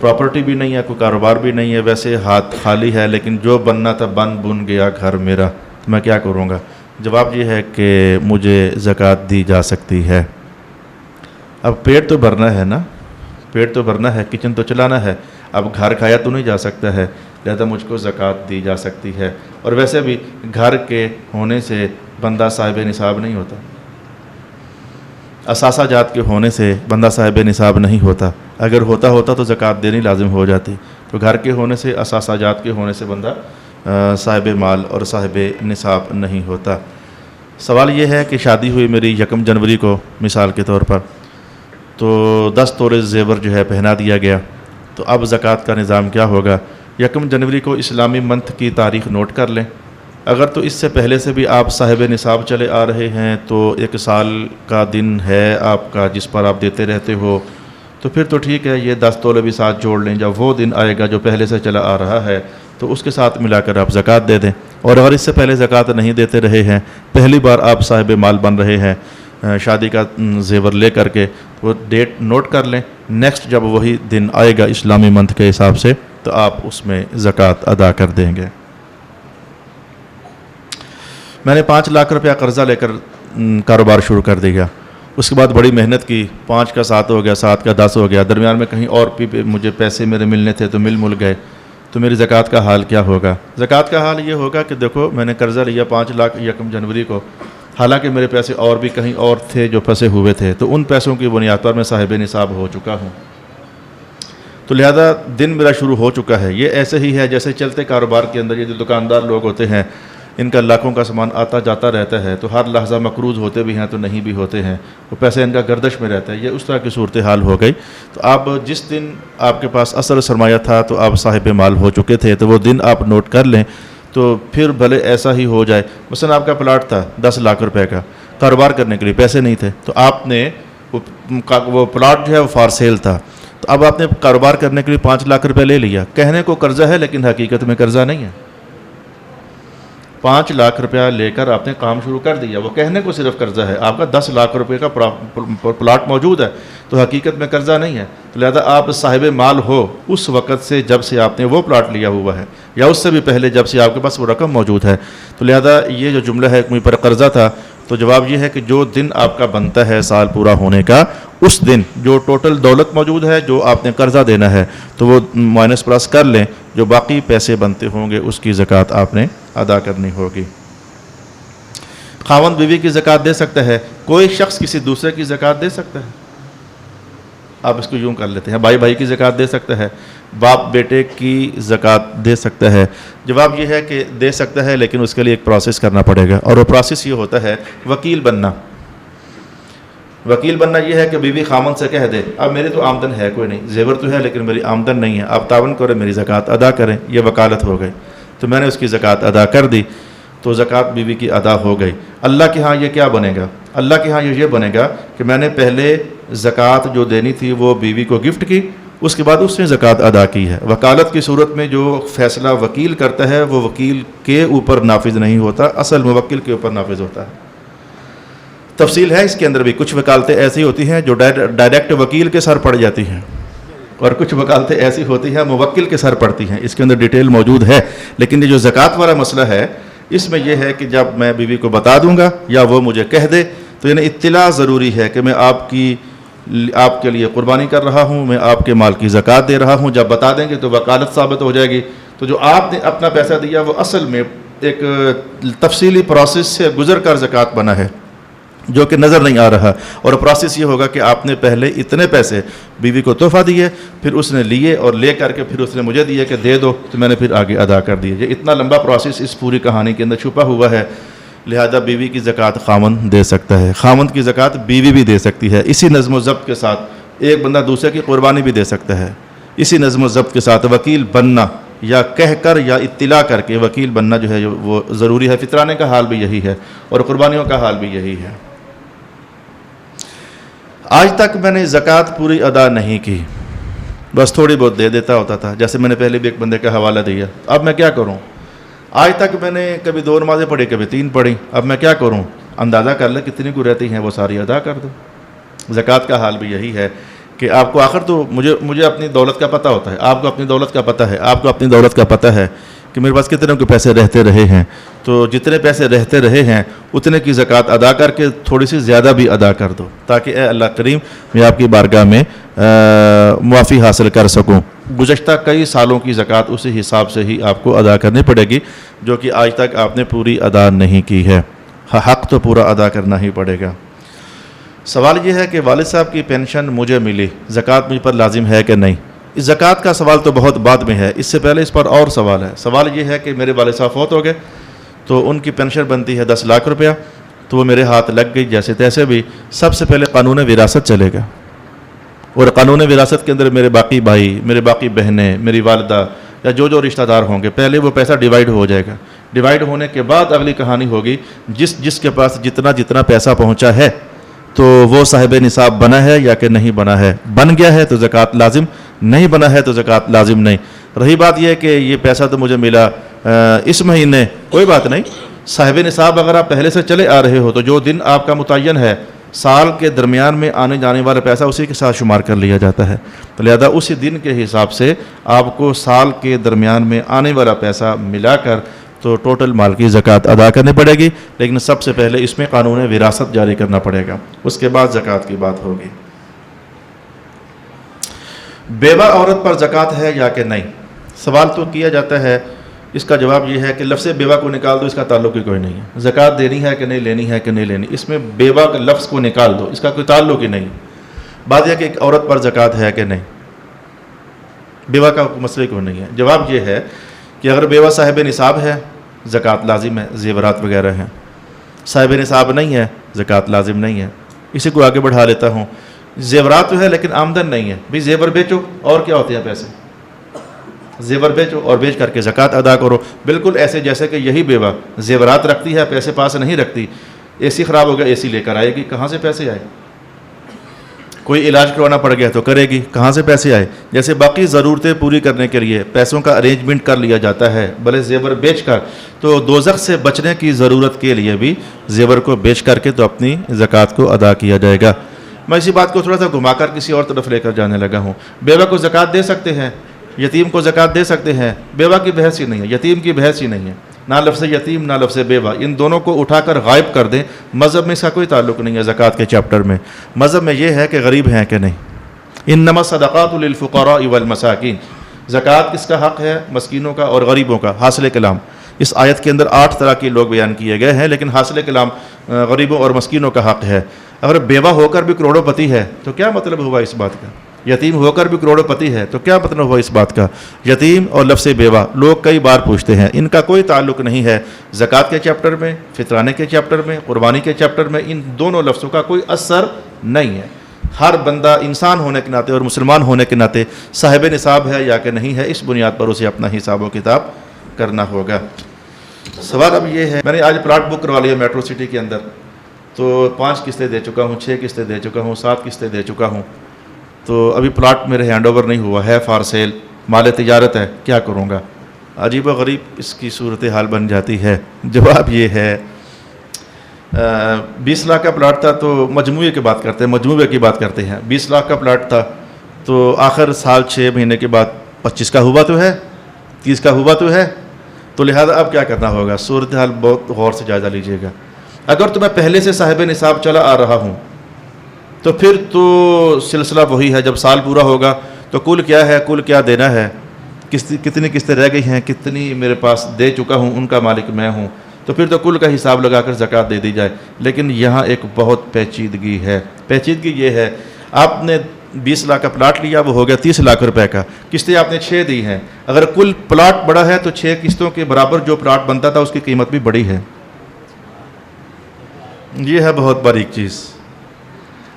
پراپرٹی بھی نہیں ہے، کوئی کاروبار بھی نہیں ہے، ویسے ہاتھ خالی ہے، لیکن جو بننا تھا بن گیا گھر میرا، تو میں کیا کروں گا؟ جواب یہ ہے کہ مجھے زکوٰۃ دی جا سکتی ہے۔ اب پیٹ تو بھرنا ہے نا، پیٹ تو بھرنا ہے، کچن تو چلانا ہے، اب گھر کھایا تو نہیں جا سکتا ہے، لہذا مجھ کو زکوٰۃ دی جا سکتی ہے۔ اور ویسے بھی گھر کے ہونے سے بندہ صاحب نصاب نہیں ہوتا، اثاثہ جات کے ہونے سے بندہ صاحب نصاب نہیں ہوتا، اگر ہوتا تو زکوٰۃ دینی لازم ہو جاتی، تو گھر کے ہونے سے، اثاثہ جات کے ہونے سے بندہ صاحب مال اور صاحب نصاب نہیں ہوتا۔ سوال یہ ہے کہ شادی ہوئی میری 1 جنوری کو مثال کے طور پر، تو 10 تولے زیور جو ہے پہنا دیا گیا، تو اب زکوٰۃ کا نظام کیا ہوگا؟ 1 جنوری کو اسلامی منتھ کی تاریخ نوٹ کر لیں، اگر تو اس سے پہلے سے بھی آپ صاحب نصاب چلے آ رہے ہیں تو 1 سال کا دن ہے آپ کا جس پر آپ دیتے رہتے ہو، تو پھر تو ٹھیک ہے، یہ 10 تولے بھی ساتھ جوڑ لیں، جب وہ دن آئے گا جو پہلے سے چلا آ رہا ہے تو اس کے ساتھ ملا کر آپ زکوٰۃ دے دیں۔ اور اگر اس سے پہلے زکوٰۃ نہیں دیتے رہے ہیں، پہلی بار آپ صاحب مال بن رہے ہیں شادی کا زیور لے کر کے، وہ ڈیٹ نوٹ کر لیں، نیکسٹ جب وہی دن آئے گا اسلامی منتھ کے حساب سے تو آپ اس میں زکوٰۃ ادا کر دیں گے۔ میں نے 5 لاکھ روپیہ قرضہ لے کر کاروبار شروع کر دیا، اس کے بعد بڑی محنت کی، 5 کا 7 ہو گیا، 7 کا 10 ہو گیا، درمیان میں کہیں اور بھی مجھے پیسے میرے ملنے تھے تو مل گئے، تو میری زکوٰۃ کا حال کیا ہوگا؟ زکوٰۃ کا حال یہ ہوگا کہ دیکھو میں نے قرضہ لیا 5 لاکھ 1 جنوری کو، حالانکہ میرے پیسے اور بھی کہیں اور تھے جو پھنسے ہوئے تھے، تو ان پیسوں کی بنیاد پر میں صاحب نصاب ہو چکا ہوں، تو لہذا دن میرا شروع ہو چکا ہے۔ یہ ایسے ہی ہے جیسے چلتے کاروبار کے اندر یہ جو دکاندار لوگ ہوتے ہیں، ان کا لاکھوں کا سامان آتا جاتا رہتا ہے، تو ہر لحظہ مقروض ہوتے بھی ہیں تو نہیں بھی ہوتے ہیں، وہ پیسے ان کا گردش میں رہتا ہے، یہ اس طرح کی صورتحال ہو گئی۔ تو آپ جس دن آپ کے پاس اصل سرمایہ تھا تو آپ صاحب مال ہو چکے تھے، تو وہ دن آپ نوٹ کر لیں، تو پھر بھلے ایسا ہی ہو جائے، مثلا آپ کا پلاٹ تھا 10 لاکھ روپے کا، کاروبار کرنے کے لیے پیسے نہیں تھے، تو آپ نے وہ پلاٹ جو ہے وہ فار سیل تھا، تو اب آپ نے کاروبار کرنے کے لیے 5 لاکھ روپے لے لیا، کہنے کو قرضہ ہے لیکن حقیقت میں قرضہ نہیں ہے۔ 5 لاکھ روپیہ لے کر آپ نے کام شروع کر دیا، وہ کہنے کو صرف قرضہ ہے، آپ کا 10 لاکھ روپے کا پلاٹ موجود ہے تو حقیقت میں قرضہ نہیں ہے، تو لہذا آپ صاحب مال ہو اس وقت سے جب سے آپ نے وہ پلاٹ لیا ہوا ہے، یا اس سے بھی پہلے جب سے آپ کے پاس وہ رقم موجود ہے۔ تو لہذا یہ جو جملہ ہے مجھ پر قرضہ تھا، تو جواب یہ ہے کہ جو دن آپ کا بنتا ہے سال پورا ہونے کا، اس دن جو ٹوٹل دولت موجود ہے جو آپ نے قرضہ دینا ہے تو وہ مائنس پلس کر لیں، جو باقی پیسے بنتے ہوں گے اس کی زکوٰۃ آپ نے ادا کرنی ہوگی۔ خاوند بیوی کی زکوٰۃ دے سکتا ہے، کوئی شخص کسی دوسرے کی زکوٰۃ دے سکتا ہے؟ آپ اس کو یوں کر لیتے ہیں، بھائی بھائی کی زکوٰۃ دے سکتا ہے، باپ بیٹے کی زکوٰۃ دے سکتا ہے؟ جواب یہ ہے کہ دے سکتا ہے، لیکن اس کے لیے ایک پروسیس کرنا پڑے گا، اور وہ پروسیس یہ ہوتا ہے وکیل بننا۔ وکیل بننا یہ ہے کہ بیوی خامن سے کہہ دے اب میری تو آمدن ہے کوئی نہیں، زیور تو ہے لیکن میری آمدن نہیں ہے، آپ تعاون کریں میری زکوٰۃ ادا کریں، یہ وکالت ہو گئی، تو میں نے اس کی زکوٰۃ ادا کر دی، تو زکوٰۃ بیوی کی ادا ہو گئی۔ اللہ کے ہاں یہ کیا بنے گا؟ اللہ کے ہاں یہ بنے گا کہ میں نے پہلے زکوٰۃ جو دینی تھی وہ بیوی کو گفٹ کی، اس کے بعد اس نے زکوٰۃ ادا کی ہے۔ وکالت کی صورت میں جو فیصلہ وکیل کرتا ہے وہ وکیل کے اوپر نافذ نہیں ہوتا، اصل موکل کے اوپر نافذ ہوتا ہے۔ تفصیل ہے اس کے اندر بھی، کچھ وکالتیں ایسی ہوتی ہیں جو ڈائریکٹ وکیل کے سر پڑ جاتی ہیں، اور کچھ وکالتیں ایسی ہوتی ہیں موکل کے سر پڑتی ہیں، اس کے اندر ڈیٹیل موجود ہے۔ لیکن یہ جو زکوٰۃ والا مسئلہ ہے اس میں یہ ہے کہ جب میں بیوی کو بتا دوں گا یا وہ مجھے کہہ دے، تو یعنی اطلاع ضروری ہے کہ میں آپ کے لیے قربانی کر رہا ہوں، میں آپ کے مال کی زکوٰۃ دے رہا ہوں۔ جب بتا دیں گے تو وکالت ثابت ہو جائے گی، تو جو آپ نے اپنا پیسہ دیا وہ اصل میں ایک تفصیلی پروسیس سے گزر کر زکوٰۃ بنا ہے جو کہ نظر نہیں آ رہا، اور پروسیس یہ ہوگا کہ آپ نے پہلے اتنے پیسے بیوی کو تحفہ دیے، پھر اس نے لیے اور لے کر کے پھر اس نے مجھے دیے کہ دے دو، تو میں نے پھر آگے ادا کر دیے۔ یہ اتنا لمبا پروسیس اس پوری کہانی کے اندر چھپا ہوا ہے، لہذا بیوی کی زکوٰۃ خاوند دے سکتا ہے، خاوند کی زکوٰۃ بیوی بھی دے سکتی ہے، اسی نظم و ضبط کے ساتھ ایک بندہ دوسرے کی قربانی بھی دے سکتا ہے، اسی نظم و ضبط کے ساتھ وکیل بننا یا کہہ کر یا اطلاع کر کے وکیل بننا جو ہے وہ ضروری ہے۔ فطرانے کا حال بھی یہی ہے اور قربانیوں کا حال بھی یہی ہے۔ آج تک میں نے زکوٰۃ پوری ادا نہیں کی، بس تھوڑی بہت دے دیتا ہوتا تھا، جیسے میں نے پہلے بھی ایک بندے کا حوالہ دیا۔ اب میں کیا کروں؟ آج تک میں نے کبھی 2 نمازیں پڑھی، کبھی 3 پڑھی، اب میں کیا کروں؟ اندازہ کر لیں کتنی کو رہتی ہیں، وہ ساری ادا کر دو۔ زکوٰۃ کا حال بھی یہی ہے کہ آپ کو آخر تو مجھے اپنی دولت کا پتہ ہوتا ہے، آپ کو اپنی دولت کا پتہ ہے، آپ کو اپنی دولت کا پتہ ہے کہ میرے پاس کتنے کے پیسے رہتے رہے ہیں، تو جتنے پیسے رہتے رہے ہیں اتنے کی زکوٰۃ ادا کر کے تھوڑی سی زیادہ بھی ادا کر دو، تاکہ اے اللہ کریم میں آپ کی بارگاہ میں معافی حاصل کر سکوں۔ گزشتہ کئی سالوں کی زکوٰۃ اسی حساب سے ہی آپ کو ادا کرنی پڑے گی جو کہ آج تک آپ نے پوری ادا نہیں کی ہے، حق تو پورا ادا کرنا ہی پڑے گا۔ سوال یہ ہے کہ والد صاحب کی پینشن مجھے ملی، زکوٰۃ مجھ پر لازم ہے کہ نہیں؟ اس زکوٰۃ کا سوال تو بہت بعد میں ہے، اس سے پہلے اس پر اور سوال ہے۔ سوال یہ ہے کہ میرے والد صاحب فوت ہو گئے تو ان کی پینشن بنتی ہے 10 لاکھ روپیہ، تو وہ میرے ہاتھ لگ گئی جیسے تیسے بھی، سب سے پہلے قانون وراثت چلے گا، اور قانون وراثت کے اندر میرے باقی بھائی، میرے باقی بہنیں، میری والدہ یا جو رشتہ دار ہوں گے، پہلے وہ پیسہ ڈیوائیڈ ہو جائے گا۔ ڈیوائیڈ ہونے کے بعد اگلی کہانی ہوگی، جس کے پاس جتنا پیسہ پہنچا ہے تو وہ صاحب نصاب بنا ہے یا کہ نہیں بنا ہے۔ بن گیا ہے تو زکوٰۃ لازم، نہیں بنا ہے تو زکوٰۃ لازم نہیں۔ رہی بات یہ کہ یہ پیسہ تو مجھے ملا اس مہینے، کوئی بات نہیں، صاحب نصاب اگر آپ پہلے سے چلے آ رہے ہو تو جو دن آپ کا متعین ہے سال کے درمیان میں آنے جانے والا پیسہ اسی کے ساتھ شمار کر لیا جاتا ہے، تو لہذا اسی دن کے حساب سے آپ کو سال کے درمیان میں آنے والا پیسہ ملا کر تو ٹوٹل مال کی زکوٰۃ ادا کرنی پڑے گی، لیکن سب سے پہلے اس میں قانون وراثت جاری کرنا پڑے گا، اس کے بعد زکوٰۃ کی بات ہوگی۔ بیوہ عورت پر زکوٰۃ ہے یا کہ نہیں؟ سوال تو کیا جاتا ہے، اس کا جواب یہ ہے کہ لفظ بیوہ کو نکال دو، اس کا تعلق ہی کوئی نہیں ہے۔ زکوٰۃ دینی ہے کہ نہیں، لینی ہے کہ نہیں لینی، اس میں بیوہ کے لفظ کو نکال دو، اس کا کوئی تعلق ہی نہیں۔ بات یہ کہ ایک عورت پر زکوٰۃ ہے کہ نہیں، بیوہ کا مسئلہ کوئی نہیں ہے۔ جواب یہ ہے کہ اگر بیوہ صاحب نصاب ہے زکوٰۃ لازم ہے، زیورات وغیرہ ہیں۔ صاحب نصاب نہیں ہے زکوٰۃ لازم نہیں ہے۔ اسی کو آگے بڑھا لیتا ہوں، زیورات تو ہے لیکن آمدن نہیں ہے، بھئی زیور بیچو، اور کیا ہوتے ہیں پیسے، زیور بیچو اور بیچ کر کے زکوٰۃ ادا کرو، بالکل ایسے جیسے کہ یہی بیوہ زیورات رکھتی ہے، پیسے پاس نہیں رکھتی، اے سی خراب ہو گیا اے سی لے کر آئے گی، کہاں سے پیسے آئے؟ کوئی علاج کروانا پڑ گیا تو کرے گی، کہاں سے پیسے آئے؟ جیسے باقی ضرورتیں پوری کرنے کے لیے پیسوں کا ارینجمنٹ کر لیا جاتا ہے بھلے زیور بیچ کر، تو دوزخ سے بچنے کی ضرورت کے لیے بھی زیور کو بیچ کر کے تو اپنی زکوٰۃ کو ادا کیا جائے گا۔ میں اسی بات کو تھوڑا سا گھما کر کسی اور طرف لے کر جانے لگا ہوں۔ بیوہ کو زکوٰۃ دے سکتے ہیں، یتیم کو زکوٰۃ دے سکتے ہیں، بیوہ کی بحث ہی نہیں ہے، یتیم کی بحث ہی نہیں ہے، نہ لفظ یتیم نہ لفظ بیوہ، ان دونوں کو اٹھا کر غائب کر دیں۔ مذہب میں اس کا کوئی تعلق نہیں ہے زکوٰۃ کے چیپٹر میں۔ مذہب میں یہ ہے کہ غریب ہیں کہ نہیں، انما الصدقات للفقراء والمساکین، زکوٰۃ کس کا حق ہے؟ مسکینوں کا اور غریبوں کا۔ حاصل کلام اس آیت کے اندر 8 طرح کے لوگ بیان کیے گئے ہیں، لیکن حاصل کلام غریبوں اور مسکینوں کا حق ہے۔ اگر بیوہ ہو کر بھی کروڑوں پتی ہے تو کیا مطلب ہوا اس بات کا؟ یتیم ہو کر بھی کروڑوں پتی ہے تو کیا مطلب ہوا اس بات کا؟ یتیم اور لفظ بیوہ لوگ کئی بار پوچھتے ہیں، ان کا کوئی تعلق نہیں ہے زکوٰۃ کے چیپٹر میں، فطرانے کے چیپٹر میں، قربانی کے چیپٹر میں، ان دونوں لفظوں کا کوئی اثر نہیں ہے۔ ہر بندہ انسان ہونے کے ناطے اور مسلمان ہونے کے ناطے صاحب نصاب ہے یا کہ نہیں ہے، اس بنیاد پر اسے اپنا حساب و کتاب کرنا ہوگا۔ سوال اب یہ ہے، میں نے آج پلاٹ بک کروا لیا میٹرو سٹی کے اندر، تو 5 قسطیں دے چکا ہوں، 6 قسطیں دے چکا ہوں، 7 قسطیں دے چکا ہوں، تو ابھی پلاٹ میرے ہینڈ اوور نہیں ہوا ہے، فار سیل، مال تجارت ہے، کیا کروں گا؟ عجیب و غریب اس کی صورتحال بن جاتی ہے۔ جواب یہ ہے 20 لاکھ کا پلاٹ تھا تو مجموعے کی بات کرتے ہیں، مجموعے کی بات کرتے ہیں، 20 لاکھ کا پلاٹ تھا تو آخر سال 6 مہینے کے بعد 25 کا ہوا تو ہے، 30 کا ہوا تو ہے، تو لہذا اب کیا کرنا ہوگا؟ صورتحال بہت غور سے جائزہ لیجئے گا۔ اگر تو میں پہلے سے صاحب نصاب چلا آ رہا ہوں تو پھر تو سلسلہ وہی ہے، جب سال پورا ہوگا تو کل کیا ہے، کل کیا دینا ہے، کتنی قسطیں رہ گئی ہیں، کتنی میرے پاس دے چکا ہوں، ان کا مالک میں ہوں، تو پھر تو کل کا حساب لگا کر زکوٰۃ دے دی جائے۔ لیکن یہاں ایک بہت پیچیدگی ہے۔ پیچیدگی یہ ہے، آپ نے 20 لاکھ کا پلاٹ لیا، وہ ہو گیا 30 لاکھ روپے کا، قسطیں آپ نے 6 دی ہیں، اگر کل پلاٹ بڑا ہے تو 6 قسطوں کے برابر جو پلاٹ بنتا تھا اس کی قیمت بھی بڑی ہے۔ یہ ہے بہت باریک چیز۔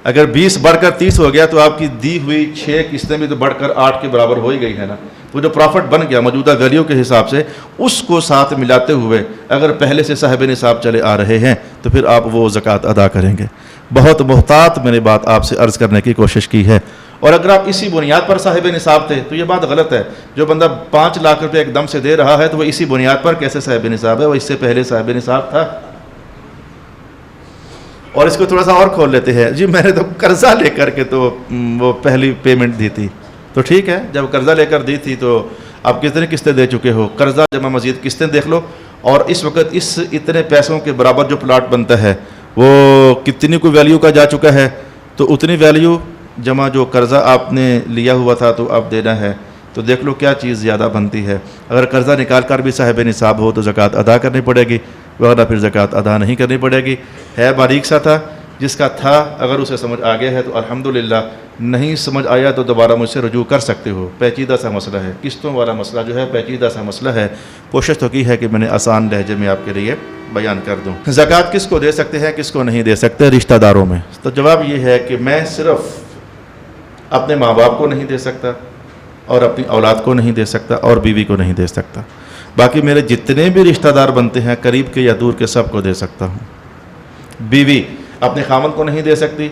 اگر 20 بڑھ کر 30 ہو گیا تو آپ کی دی ہوئی 6 قسطیں بھی تو بڑھ کر 8 کے برابر ہو ہی گئی ہے نا۔ تو جو پروفٹ بن گیا موجودہ ویلیو کے حساب سے، اس کو ساتھ ملاتے ہوئے اگر پہلے سے صاحب نصاب چلے آ رہے ہیں تو پھر آپ وہ زکوٰۃ ادا کریں گے۔ بہت محتاط میں نے بات آپ سے عرض کرنے کی کوشش کی ہے، اور اگر آپ اسی بنیاد پر صاحب نصاب تھے تو یہ بات غلط ہے۔ جو بندہ 5 لاکھ روپے ایک دم سے دے رہا ہے تو وہ اسی بنیاد پر کیسے صاحب نصاب ہے؟ وہ اس سے پہلے صاحب نصاب تھا۔ اور اس کو تھوڑا سا اور کھول لیتے ہیں، جی میں نے تو قرضہ لے کر کے تو وہ پہلی پیمنٹ دی تھی، تو ٹھیک ہے، جب قرضہ لے کر دی تھی تو آپ کتنی قسطیں دے چکے ہو؟ قرضہ جمع مزید قسطیں دیکھ لو، اور اس وقت اس اتنے پیسوں کے برابر جو پلاٹ بنتا ہے وہ کتنی کوئی ویلیو کا جا چکا ہے، تو اتنی ویلیو جمع جو قرضہ آپ نے لیا ہوا تھا تو اب دینا ہے، تو دیکھ لو کیا چیز زیادہ بنتی ہے۔ اگر قرضہ نکال کر بھی صاحب نصاب ہو تو زکوٰۃ ادا کرنی پڑے گی، ورنہ پھر زکوٰۃ ادا نہیں کرنی پڑے گی۔ ہے باریک سا تھا، جس کا تھا اگر اسے سمجھ آ گیا ہے تو الحمدللہ، نہیں سمجھ آیا تو دوبارہ مجھ سے رجوع کر سکتے ہو۔ پیچیدہ سا مسئلہ ہے، قسطوں والا مسئلہ جو ہے پیچیدہ سا مسئلہ ہے۔ کوشش تو کی ہے کہ میں نے آسان لہجے میں آپ کے لیے بیان کر دوں۔ زکوٰۃ کس کو دے سکتے ہیں، کس کو نہیں دے سکتے؟ رشتہ داروں میں۔ تو جواب یہ ہے کہ میں صرف اپنے ماں باپ کو نہیں دے سکتا، اور اپنی اولاد کو نہیں دے سکتا، اور بیوی کو نہیں دے سکتا۔ باقی میرے جتنے بھی رشتہ دار بنتے ہیں قریب کے یا دور کے، سب کو دے سکتا ہوں۔ بیوی اپنے خاوند کو نہیں دے سکتی،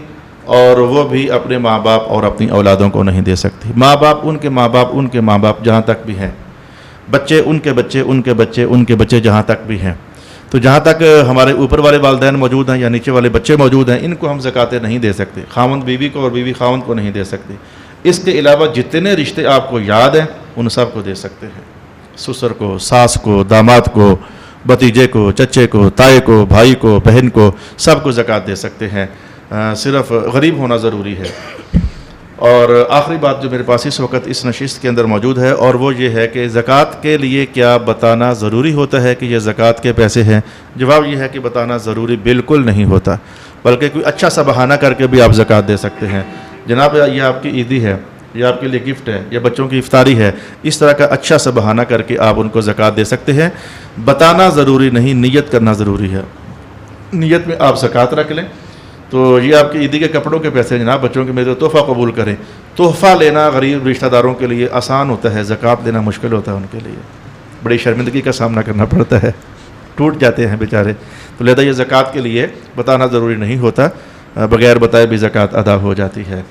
اور وہ بھی اپنے ماں باپ اور اپنی اولادوں کو نہیں دے سکتی۔ ماں باپ ان کے ماں باپ ان کے ماں باپ جہاں تک بھی ہیں، بچے ان کے بچے ان کے بچے ان کے بچے جہاں تک بھی ہیں۔ تو جہاں تک ہمارے اوپر والے والدین موجود ہیں یا نیچے والے بچے موجود ہیں، ان کو ہم زکوٰۃ نہیں دے سکتے۔ خاوند بیوی کو اور بیوی خاوند کو نہیں دے سکتی۔ اس کے علاوہ جتنے رشتے آپ کو یاد ہیں ان سب کو دے سکتے ہیں۔ سسر کو، ساس کو، داماد کو، بھتیجے کو، چچے کو، تائے کو، بھائی کو، بہن کو، سب کو زکوٰۃ دے سکتے ہیں۔ صرف غریب ہونا ضروری ہے۔ اور آخری بات جو میرے پاس اس وقت اس نشست کے اندر موجود ہے، اور وہ یہ ہے کہ زکوٰۃ کے لیے کیا بتانا ضروری ہوتا ہے کہ یہ زکوٰۃ کے پیسے ہیں؟ جواب یہ ہے کہ بتانا ضروری بالکل نہیں ہوتا، بلکہ کوئی اچھا سا بہانہ کر کے بھی آپ زکوٰۃ دے سکتے ہیں۔ جناب یہ آپ کی عیدی ہے، یہ آپ کے لیے گفٹ ہے، یہ بچوں کی افطاری ہے، اس طرح کا اچھا سا بہانہ کر کے آپ ان کو زکوٰۃ دے سکتے ہیں۔ بتانا ضروری نہیں، نیت کرنا ضروری ہے۔ نیت میں آپ زکوٰۃ رکھ لیں تو یہ آپ کی عیدی کے کپڑوں کے پیسے جناب بچوں کے میرے تحفہ قبول کریں۔ تحفہ لینا غریب رشتہ داروں کے لیے آسان ہوتا ہے، زکوٰۃ دینا مشکل ہوتا ہے ان کے لیے، بڑی شرمندگی کا سامنا کرنا پڑتا ہے، ٹوٹ جاتے ہیں بیچارے۔ تو لہذا یہ زکوٰۃ کے لیے بتانا ضروری نہیں ہوتا، بغیر بتائے بھی زکوٰۃ ادا ہو جاتی ہے۔